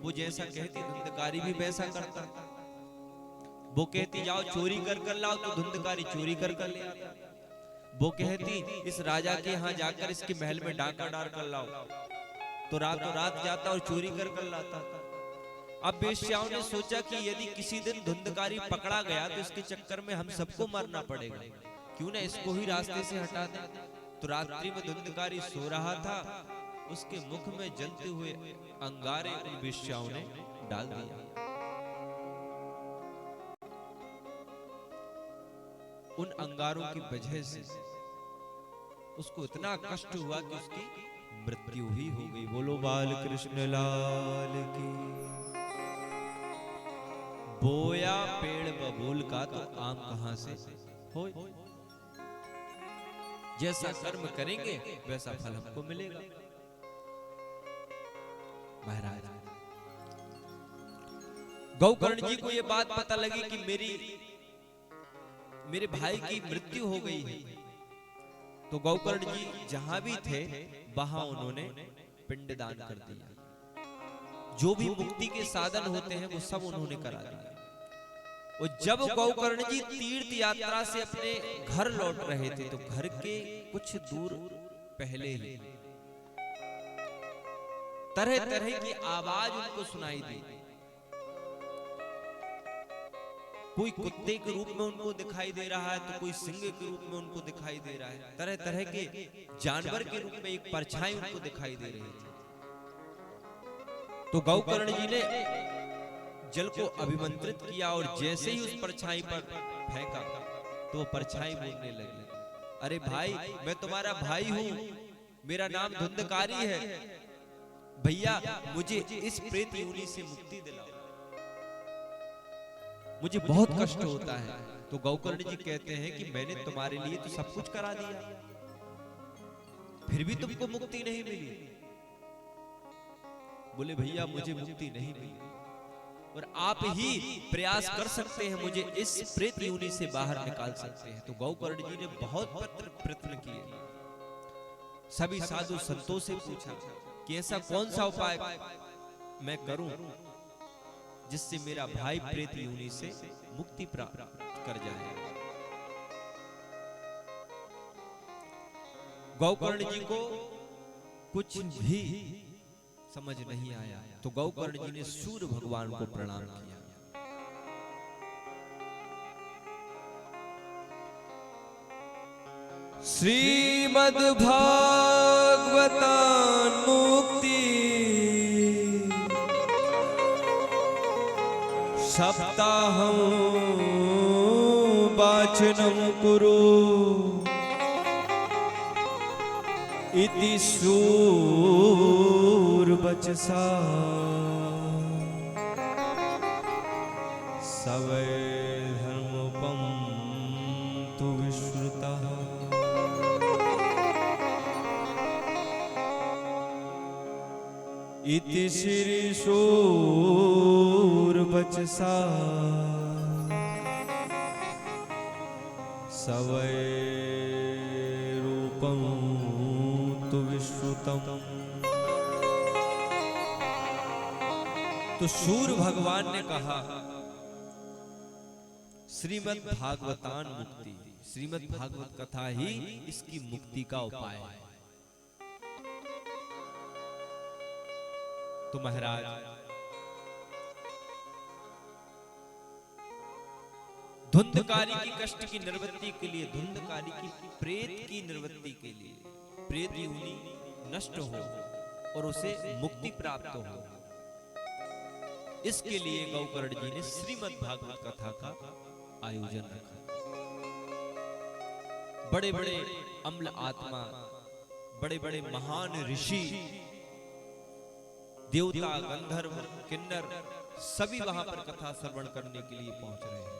वो जैसा कहती धुंधकारी भी वैसा करता। वो कहती जाओ चोरी कर लाओ, तो धुंधकारी चोरी कर ले आता। वो कहती इस राजा के यहाँ जाकर इसके महल में डाका डाल कर लाओ, तो रातों रात जाता और चोरी कर लाता। अब वेश्याओं ने सोचा कि यदि किसी दिन धुंधकारी पकड़ा गया तो इसके चक्कर में हम सबको मरना पड़ेगा, क्यों ना इसको ही रास्ते से हटा दें। तो रात्रि में धुंधकारी सो रहा था, उसके मुख में जलते हुए अंगारे उन वेश्याओं ने डाल दिया। उन अंगारों की वजह से उसको इतना कष्ट हुआ कि उसकी मृत्यु ही हो गई। बोलो बाल कृष्ण लाल की। बोया पेड़ बबूल का तो आम कहां से हो। जैसा कर्म करेंगे वैसा फल हमको मिलेगा। महाराज गौकर्ण जी को यह बात पता लगी कि मेरे भाई की मृत्यु हो गई है। तो गौकर्ण जी जहां भी थे वहां उन्होंने पिंडदान कर दिया। जो भी मुक्ति के साधन होते हैं वो सब उन्होंने करा दिया। और जब गौकर्ण जी तीर्थ यात्रा से अपने घर लौट रहे थे तो घर के कुछ दूर पहले ही तरह तरह की आवाज उनको सुनाई दी। कोई कुत्ते के रूप में उनको दिखाई दे रहा है, तो कोई सिंह के रूप में उनको दिखाई दे रहा है। तरह तरह के जानवर के रूप में एक परछाई उनको दिखाई दे रही थी। तो गौकर्ण जी ने जल को अभिमंत्रित किया और जैसे ही उस परछाई पर फेंका तो परछाई बोलने लगी, अरे भाई मैं तुम्हारा भाई हूं, मेरा नाम धुंधकारी है, भैया मुझे इस प्रेत योनि से मुक्ति दिलाओ, मुझे बहुत कष्ट होता है। तो गौकर्ण जी कहते हैं कि मैंने तुम्हारे लिए तो सब कुछ करा दिया, फिर भी तुमको मुक्ति नहीं मिली। बोले भैया मुझे मुक्ति नहीं मिली। और आप ही प्रयास कर सकते हैं, मुझे इस प्रेत योनि से बाहर निकाल सकते हैं। तो गौकर्ण जी ने बहुत प्रयत्न किए, सभी साधु संतों से पूछा कि ऐसा कौन सा उपाय मैं करूं जिससे मेरा भाई प्रेत योनि से मुक्ति प्राप्त कर जाए। गौकर्ण जी को कुछ भी समझ नहीं आया, तो गौकर्ण जी ने सूर्य भगवान को प्रणाम किया। श्रीमद् भागवतान मुक्ति सप्ताहं वाचनं कुरु इति शूरवचसा सवै धर्मोपम तु विश्रुतः। इति श्री शूरवचसा सवै रूपं तु विश्रुतम्। तो शूर भगवान ने कहा, श्रीमद् भागवतान मुक्ति, श्रीमद् भागवत कथा ही इसकी मुक्ति का उपाय है। तो महाराज धुंधकारी की कष्ट की निवृत्ति के लिए, धुंधकारी की प्रेत की निवृत्ति के लिए, प्रेत योनि नष्ट हो और उसे मुक्ति प्राप्त हो, इसके लिए गौकर्ण जी ने श्रीमद् भागवत कथा का आयोजन रखा। बड़े बड़े अम्ल आत्मा, बड़े बड़े महान ऋषि, देवता, गंधर्व, किन्नर सभी वहां पर कथा श्रवण करने के लिए पहुंच रहे हैं।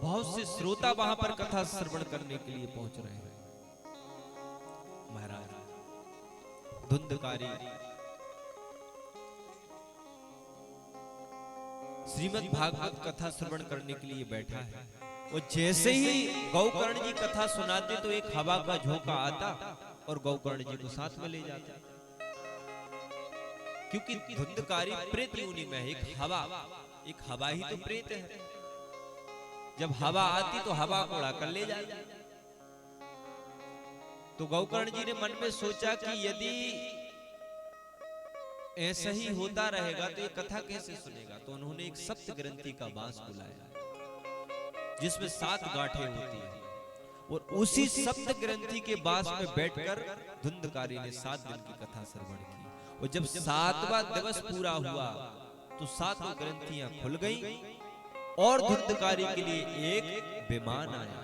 बहुत से श्रोता वहां पर कथा श्रवण करने के लिए पहुंच रहे हैं। महाराज धुंधकारी श्रीमद् भागवत कथा श्रवण करने के लिए बैठा है, और जैसे ही गौकर्ण जी कथा सुनाते तो एक हवा का झोंका आता और गौकर्ण जी को साथ में ले जाता, क्योंकि धुंधकारी प्रेत योनि में एक हवा ही तो प्रेत है। जब हवा आती तो हवा को उड़ा कर ले जाती। तो गौकर्ण जी ने मन में सोचा कि यदि ऐसा ही होता रहेगा तो ये कथा कैसे सुनेगा। तो उन्होंने एक सप्त ग्रंथि का बांस बुलाया, जिसमें 7 गांठें होती हैं, और उसी सप्त ग्रंथि के बांस में बैठकर धुंधकारी ने 7 दिन की कथा श्रवण की। और जब 7वां दिवस पूरा हुआ तो 7 ग्रंथियां खुल गईं और धुंधकारी के लिए एक विमान आया।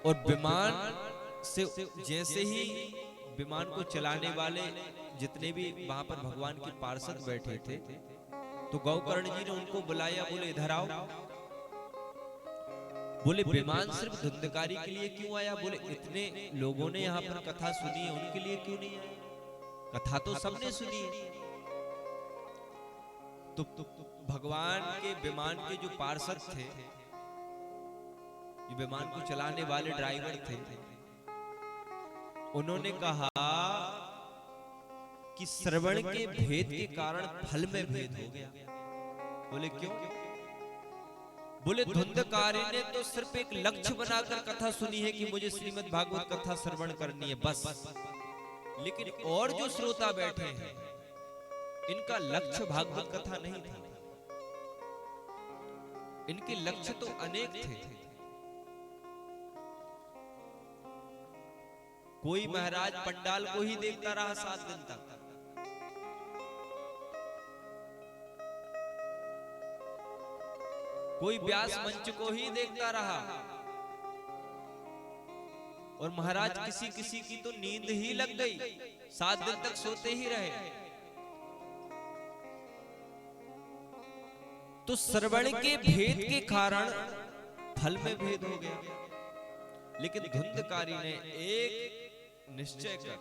और विमान से जैसे ही विमान को चलाने वाले जितने भी वहां पर भगवान के पार्षद बैठे थे, तो गौकर्ण जी ने उनको बुलाया, बोले इधर आओ। बोले विमान सिर्फ धुंधकारी के लिए क्यों आया? बोले इतने लोगों ने यहाँ पर कथा सुनी है, उनके लिए क्यों नहीं आया? कथा तो सबने सुनी है। तो भगवान के विमान के जो पार्षद थे, जो विमान को चलाने वाले ड्राइवर थे, उन्होंने कहा कि श्रवण के भेद के कारण फल में भेद हो गया। बोले क्यों? बोले धुंधकारी ने तो सिर्फ एक लक्ष्य बनाकर कथा सुनी है कि मुझे श्रीमद् भागवत कथा श्रवण करनी है बस, लेकिन और जो श्रोता बैठे हैं इनका लक्ष्य भागवत कथा नहीं था, इनके लक्ष्य तो अनेक थे। कोई महाराज पंडाल को ही देखता रहा 7 दिन तक, कोई व्यास मंच को ही देखता रहा, और महाराज किसी किसी की तो नींद ही लग गई, 7 दिन तक सोते ही रहे। तो श्रवण के भेद के कारण फल में भेद हो गया। लेकिन धुंधकारी ने एक निश्चय कर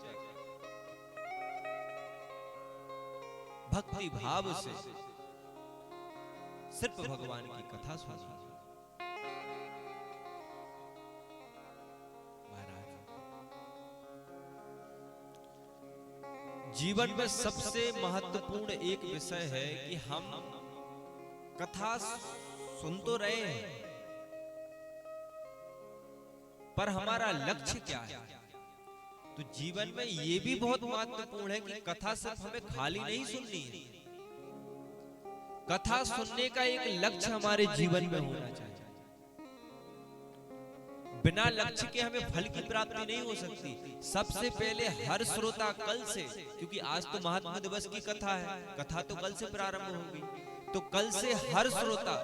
भक्ति भाव से सिर्फ भगवान की कथा सुनिए। महाराज, जीवन में सबसे महत्वपूर्ण एक विषय है कि हम कथा सुन तो रहे हैं, पर हमारा लक्ष्य क्या है? तो जीवन में ये भी बहुत महत्वपूर्ण है कि कथा सिर्फ हमें खाली नहीं सुननी है, कथा सुनने का एक लक्ष्य हमारे जीवन में होना चाहिए। बिना लक्ष्य के हमें फल की प्राप्ति नहीं हो सकती। सबसे पहले हर श्रोता कल से, क्योंकि आज तो महात्मा दिवस की कथा है, कथा तो कल से प्रारंभ होगी, तो कल से हर श्रोता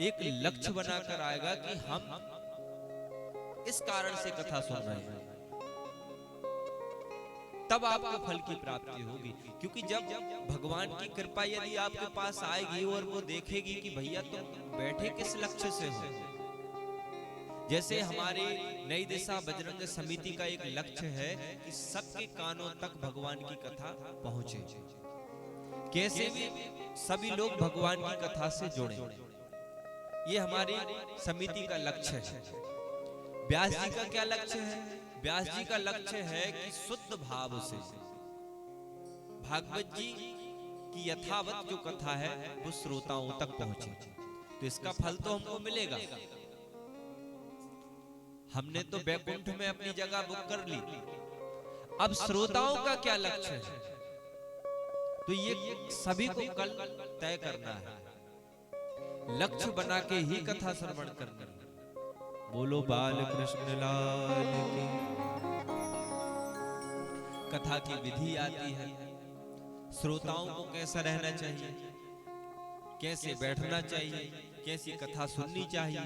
एक लक्ष्य बनाकर आएगा कि हम इस कारण से कथा सुन रहे हैं, तब आपको फल की प्राप्ति होगी। क्योंकि जब भगवान की कृपा यदि आपके पास आएगी और वो देखेगी कि भैया तुम बैठे किस लक्ष्य से हो, जैसे हमारी नई दिशा बजरंग समिति का एक लक्ष्य है कि सबके कानों तक भगवान की कथा पहुंचे, कैसे भी सभी लोग भगवान की कथा से जुड़े, ये हमारी समिति का लक्ष्य है। व्यास जी का क्या लक्ष्य है? व्यास जी का लक्ष्य है कि शुद्ध भाव से भागवत जी की यथावत जो कथा है वो श्रोताओं तक पहुंचे, तो इसका फल तो हमको मिलेगा। हमने तो वैकुंठ में अपनी जगह बुक कर ली, अब श्रोताओं का क्या लक्ष्य है? तो ये सभी को कल तय करना है, लक्ष्य बना के ही कथा श्रवण करना है। बोलो बाल कृष्ण लाल की। कथा की विधि आती है, श्रोताओं को कैसा रहना चाहिए, कैसे बैठना चाहिए, कैसी कथा सुननी चाहिए,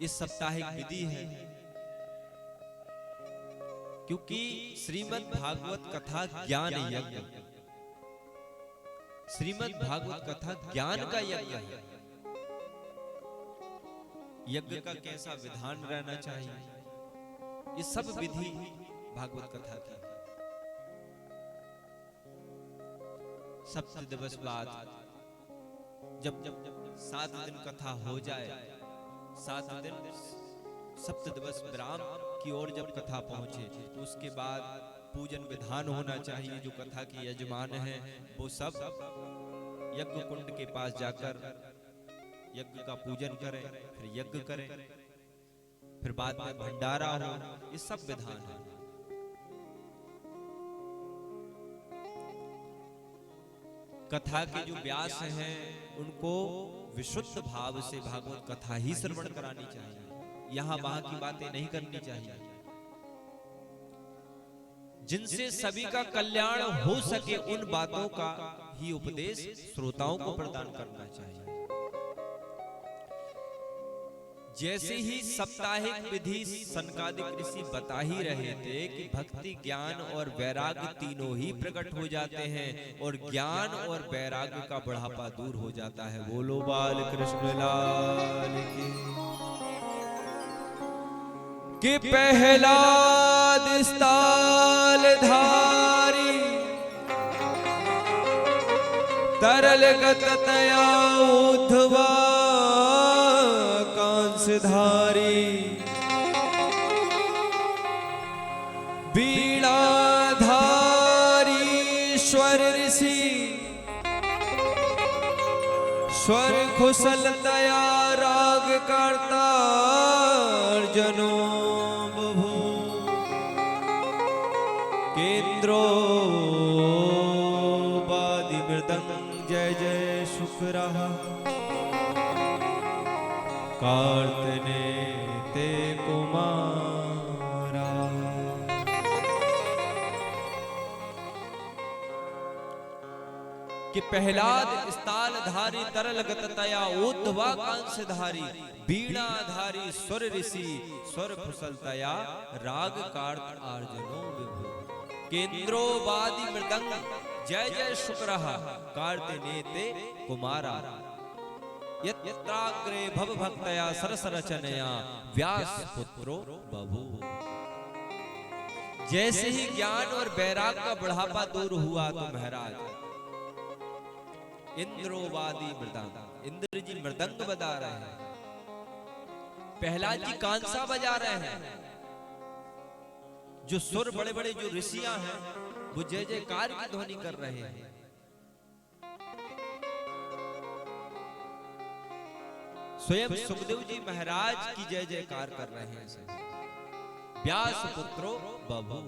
इस साप्ताहिक विधि है। क्योंकि श्रीमद् भागवत कथा ज्ञान यज्ञ, श्रीमद् भागवत कथा ज्ञान का यज्ञ है। यज्ञ का कैसा विधान रहना चाहिए, ये सब विधि भागवत कथा की। सप्त दिवस बाद जब 7 दिन कथा हो जाए, 7 दिन सप्त दिवस विराम की ओर जब कथा पहुंचे, तो उसके बाद पूजन विधान होना चाहिए। जो कथा के यजमान हैं वो सब यज्ञ कुंड के पास जाकर यज्ञ का पूजन करें, फिर यज्ञ करें, फिर बाद में भंडारा हो, ये सब विधान है। कथा के जो व्यास हैं उनको विशुद्ध भाव से भागवत कथा ही श्रवण करानी चाहिए, यहां वहां की बातें नहीं करनी चाहिए। जिनसे सभी का कल्याण हो सके उन बातों का ही उपदेश श्रोताओं को प्रदान करना चाहिए। जैसे ही साप्ताहिक विधि सनकादिक ऋषि बता ही रहे थे कि भक्ति, ज्ञान और वैराग्य तीनों ही प्रकट हो जाते हैं और ज्ञान और वैराग्य का बढ़ापा दूर हो जाता है। बोलो बाल कृष्ण लाल की। कि प्रहलाद स्थाल धारी तरल गततया उद्धवा कांसधारी वीणाधारी स्वर ऋषि स्वर कुशल दया राग करता अर्जुनो बभू केंद्रो वादि मृदंग जय जय शुक्र कार्तने ते कुमारा। कि प्रहलाद स्थालधारी तरल गततया ऊर्ध्वा कांसधारी वीणाधारी स्वर ऋषि स्वर कुशलतया राग कार्त अर्जुनो विभु केंद्रो वादि मृदंग जय जय शुक्र कार्तने ते कुमारा। यत्राग्रे भव भक्तया सरसरचनया व्यास पुत्रो बभू। जैसे ही ज्ञान और वैराग का बुढ़ापा दूर हुआ तो महाराज इंद्रोवादी मृदंग, इंद्र जी मृदंग बजा रहे हैं, प्रहलाद जी कांसा बजा रहे हैं, जो सुर बड़े बड़े जो ऋषियां हैं वो जय जयकार की ध्वनि कर रहे हैं। स्वयं सुखदेव जी महाराज की जय जयकार कर रहे हैं। व्यास पुत्रो बभू,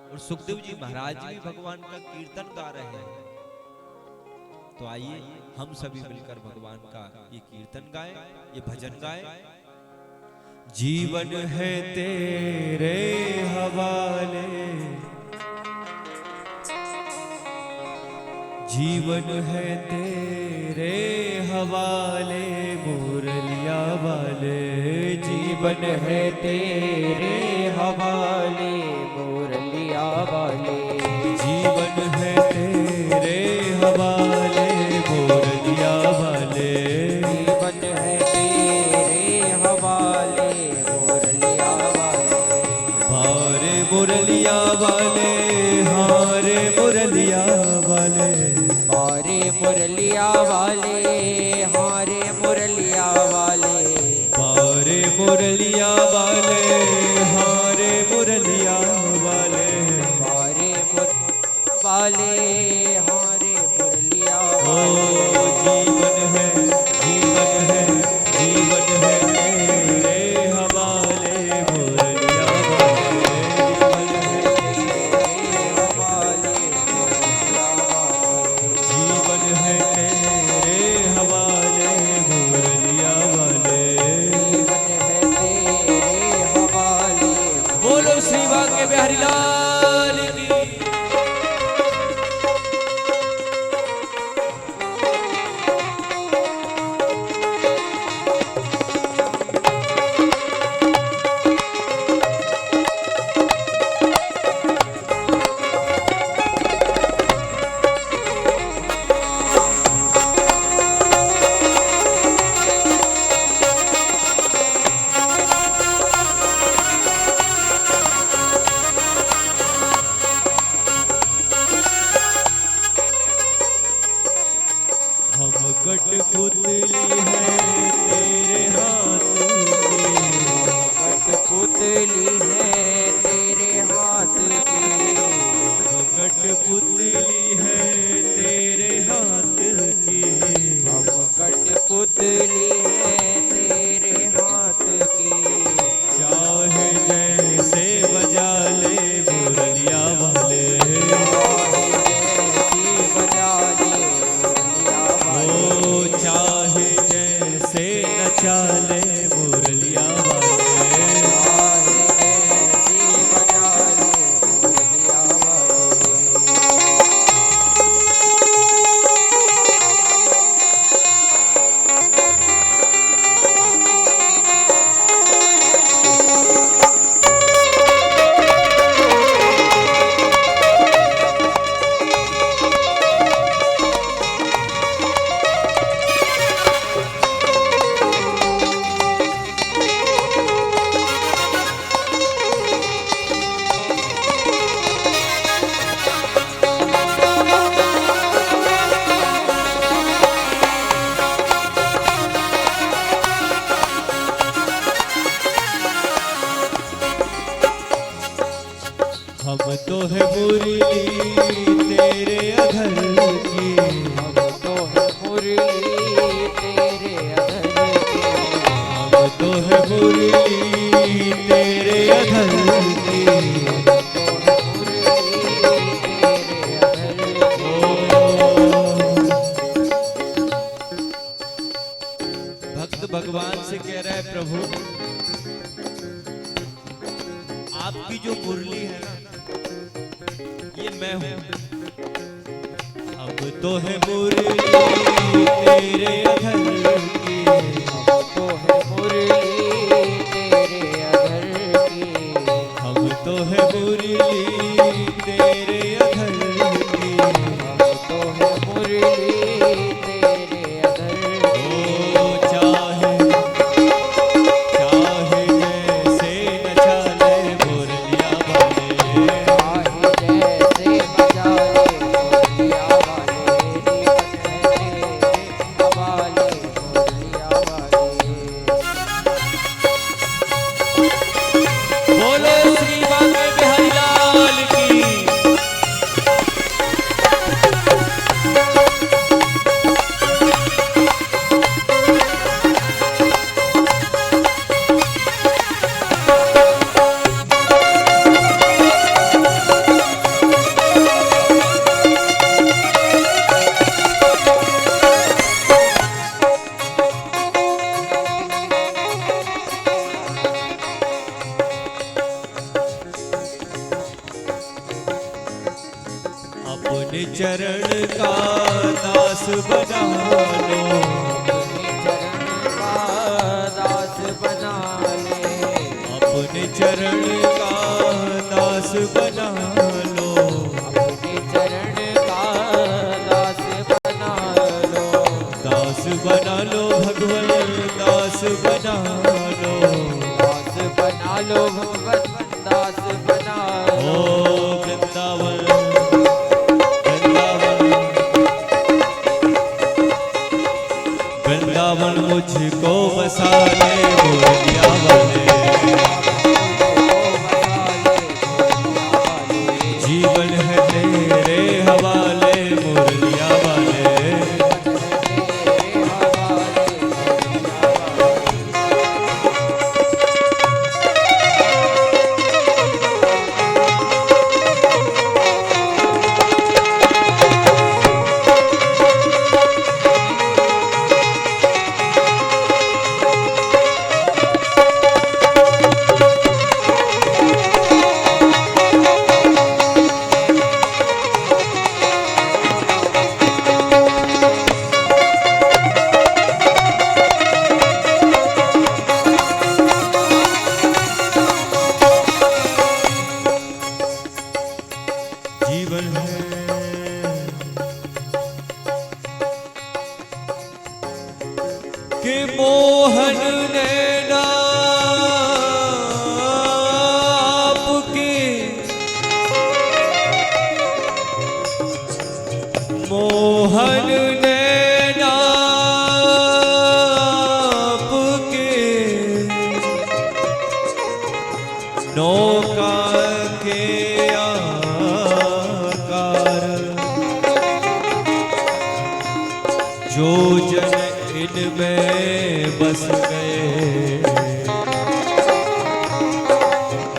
और सुखदेव जी महाराज भी भगवान का कीर्तन गा रहे हैं। तो आइए हम सभी मिलकर भगवान का ये कीर्तन गाएं, ये भजन गाएं। जीवन है तेरे हवाले, जीवन है तेरे हवाले मुरलिया वाले, जीवन है तेरे हवाले मुरलिया वाले, जीवन है तेरे हवाले मुरलिया वाले, जीवन है तेरे हवाले मुरलिया वाले, हारे मुरलिया वाले, हारे मुरलिया वाले, हारे मुरलिया वाले, हारे मुरलिया वाले, हारे मुरलिया वाले, हारे मुरलिया वाले, हारे वाले, हारे मुरलिया ओ वाले। जीवन है, जीवन है, जीवन है तेरे हवाले मुरलिया वाले, जीवन है तेरे हवाले मुरलिया वाले, जीवन है तेरे हवाले। बोलो श्री भाग्य बिहारी लाल की। हम कठपुतली है तेरे हाथ की, कठपुतली है तेरे हाथ की, हम कठपुतली है तेरे हाथ की, हम कठपुतली है तेरे हाथ की, चाहे जैसे बजा ले मुरलिया वाले, जैसी बजा ले मुरलिया वाले, ओ चाहे जैसे नचा ले मुरलिया वाले, चाहे जैसी बजा ले मुरलिया वाले। हम तो है मुरली तेरे अधर की, हम तो है मुरली तेरे अधर की, हम तो है मुरली तेरे अधर की, तो है मुरली तेरे अधर की। भक्त भगवान से कह रहा है प्रभु आपकी जो मुरली है ना ये मैं हूं। अब तो है मुरली तेरे अधर की, हम तो है मुरली तेरे अधर की, हम तो है मुरली तेरे अधर की, हम तो है मुरली तेरे अधर की। ओ चाहे चाहे जैसे दास बना लो, अपने चरण का दास बना ले, अपने चरण का दास बना लो, दास बना लो भगवान दास बना लो, दास बना लो भगवत दास बना ओ लो। वृंदावन वृंदावन वृंदावन मुझको बसा ले मुरलिया वाले, जीवन है तेरे हवाले मुरलिया वाले, जीवन है कि मोहन नैना आपके, मोहन नैना आपके, नौका के आकार, जो जन इनमें बस गए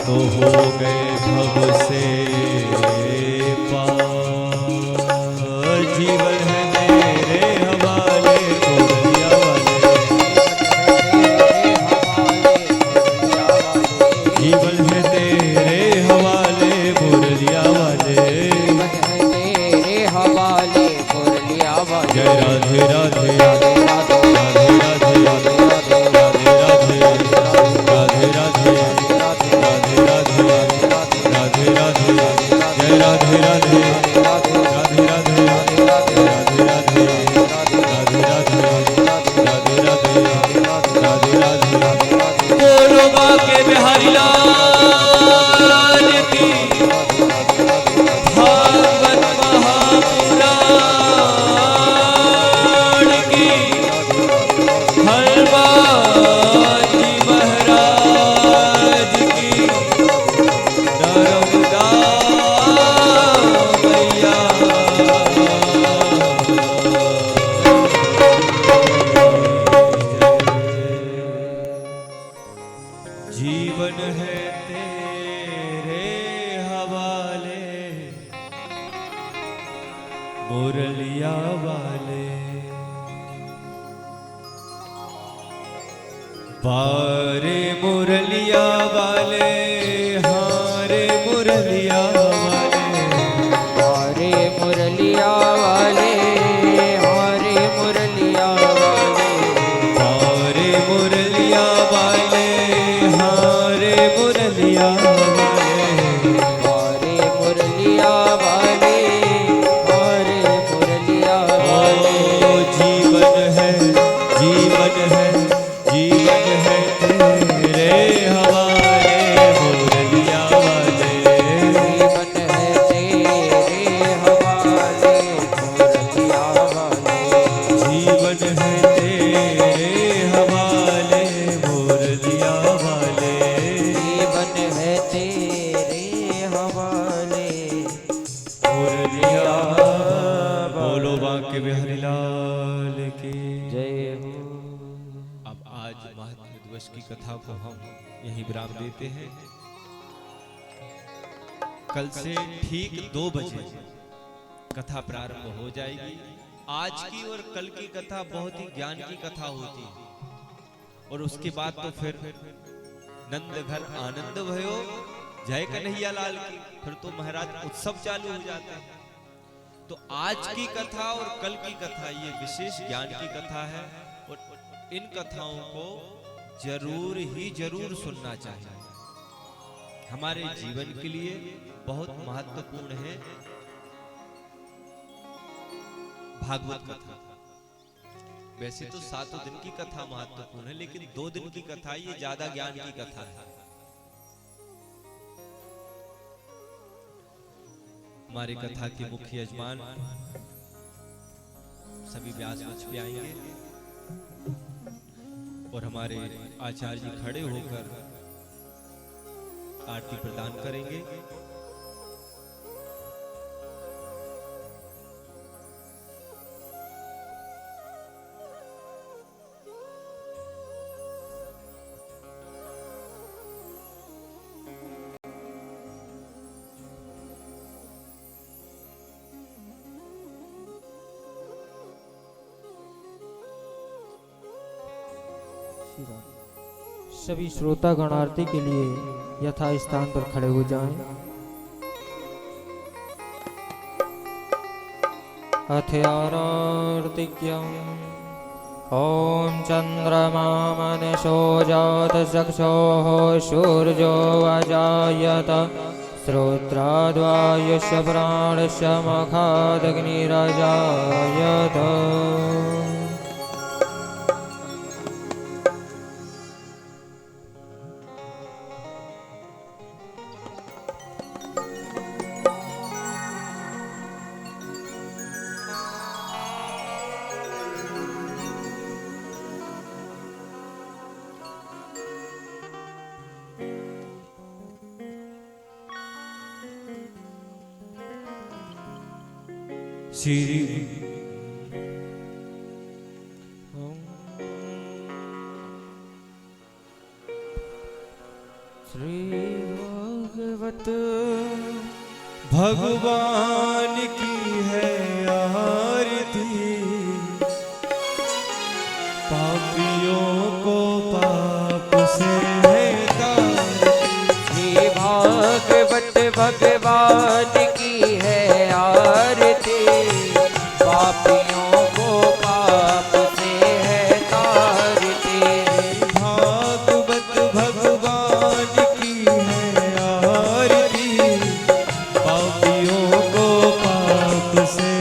तो हो गए भव से पार। जीवन है तेरे हवाले मुरलिया वाले, जीवन है तेरे हवाले मुरलिया वाले, जय राधे राधे राधे राधे राधे राधे राधे राधे राधे राधे राधे राधे राधे, जय राधे राधे राधे राधे राधे राधे राधे राधे राधे राधे राधे, बोलो बाके बिहारी लाल की, भागवत महापुराण की, हनुमान जी महाराज की, नर्मदा मैया। जीवन है तेरे हवाले मुरलिया वाले, बारे मुरलिया वाले, हारे मुरलिया वाले, हरे मुरलिया वाले, हरे मुरलिया वाले, हारे मुरलिया वाले, हारे मुरलिया वाले, हरे मुरलिया वाले, हरे मुरलिया वाले, ओ जीवन है जीवन है जीवन है तेरे हवाले मुरलिया वाले, जीवन है तेरे हवाले मुरलिया वाले, जीवन है तेरे हवाले मुरलिया वाले, जीवन है तेरे हवाले मुरलिया। बोलो बांके बिहारी लाल की जय हो। अब आज महात्म्य दिवस की कथा को हम यहीं विराम देते हैं। कल से ठीक 2 बजे कथा प्रारंभ हो जाएगी। आज की और कल की कथा बहुत ही ज्ञान की कथा होती है, और उसके बाद तो फिर नंद घर आनंद भयो, जय कन्हैया लाल की, फिर तो महाराज उत्सव चालू हो जाता है। तो आज की कथा और कल की कथा ये विशेष ज्ञान की कथा है और इन कथाओं को जरूर ही जरूर सुनना चाहिए। हमारे जीवन के लिए बहुत महत्वपूर्ण है भागवत कथा। वैसे तो 7 दिन की कथा महत्वपूर्ण है, लेकिन 2 दिन की कथा ये ज्यादा ज्ञान की कथा है। हमारी कथा के मुख्य यजमान सभी व्यास मंच पे आएंगे और हमारे आचार्य जी खड़े होकर आरती प्रदान करेंगे। सभी श्रोतागण आरती के लिए यथा स्थान पर खड़े हो जाएं। अथ आरतिक्यम् ॐ चंद्रमा मनसो जात चक्षुः सूर्यो अजायत श्रोत्राद्वायुष्य प्राणस्य मखादग्निरजायत। श्री भगवत भगवान की है आरती, पापियों को पाप से है तारती। श्री भागवत भगवान की है आरती, पापियों को पाप से है तारती। भागवत भगवान की है आरती, पापियों को पाप से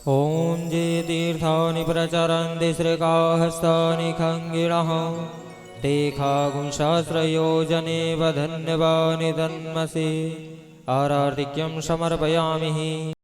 ॐ जे तीर्थानि प्रचरन्ति श्रीकाहस्तानि खङ्गिणः ते खागुंशास्त्रयोजने वधन्यवानि तन्मसि आरार्तिक्यं समर्पयामि।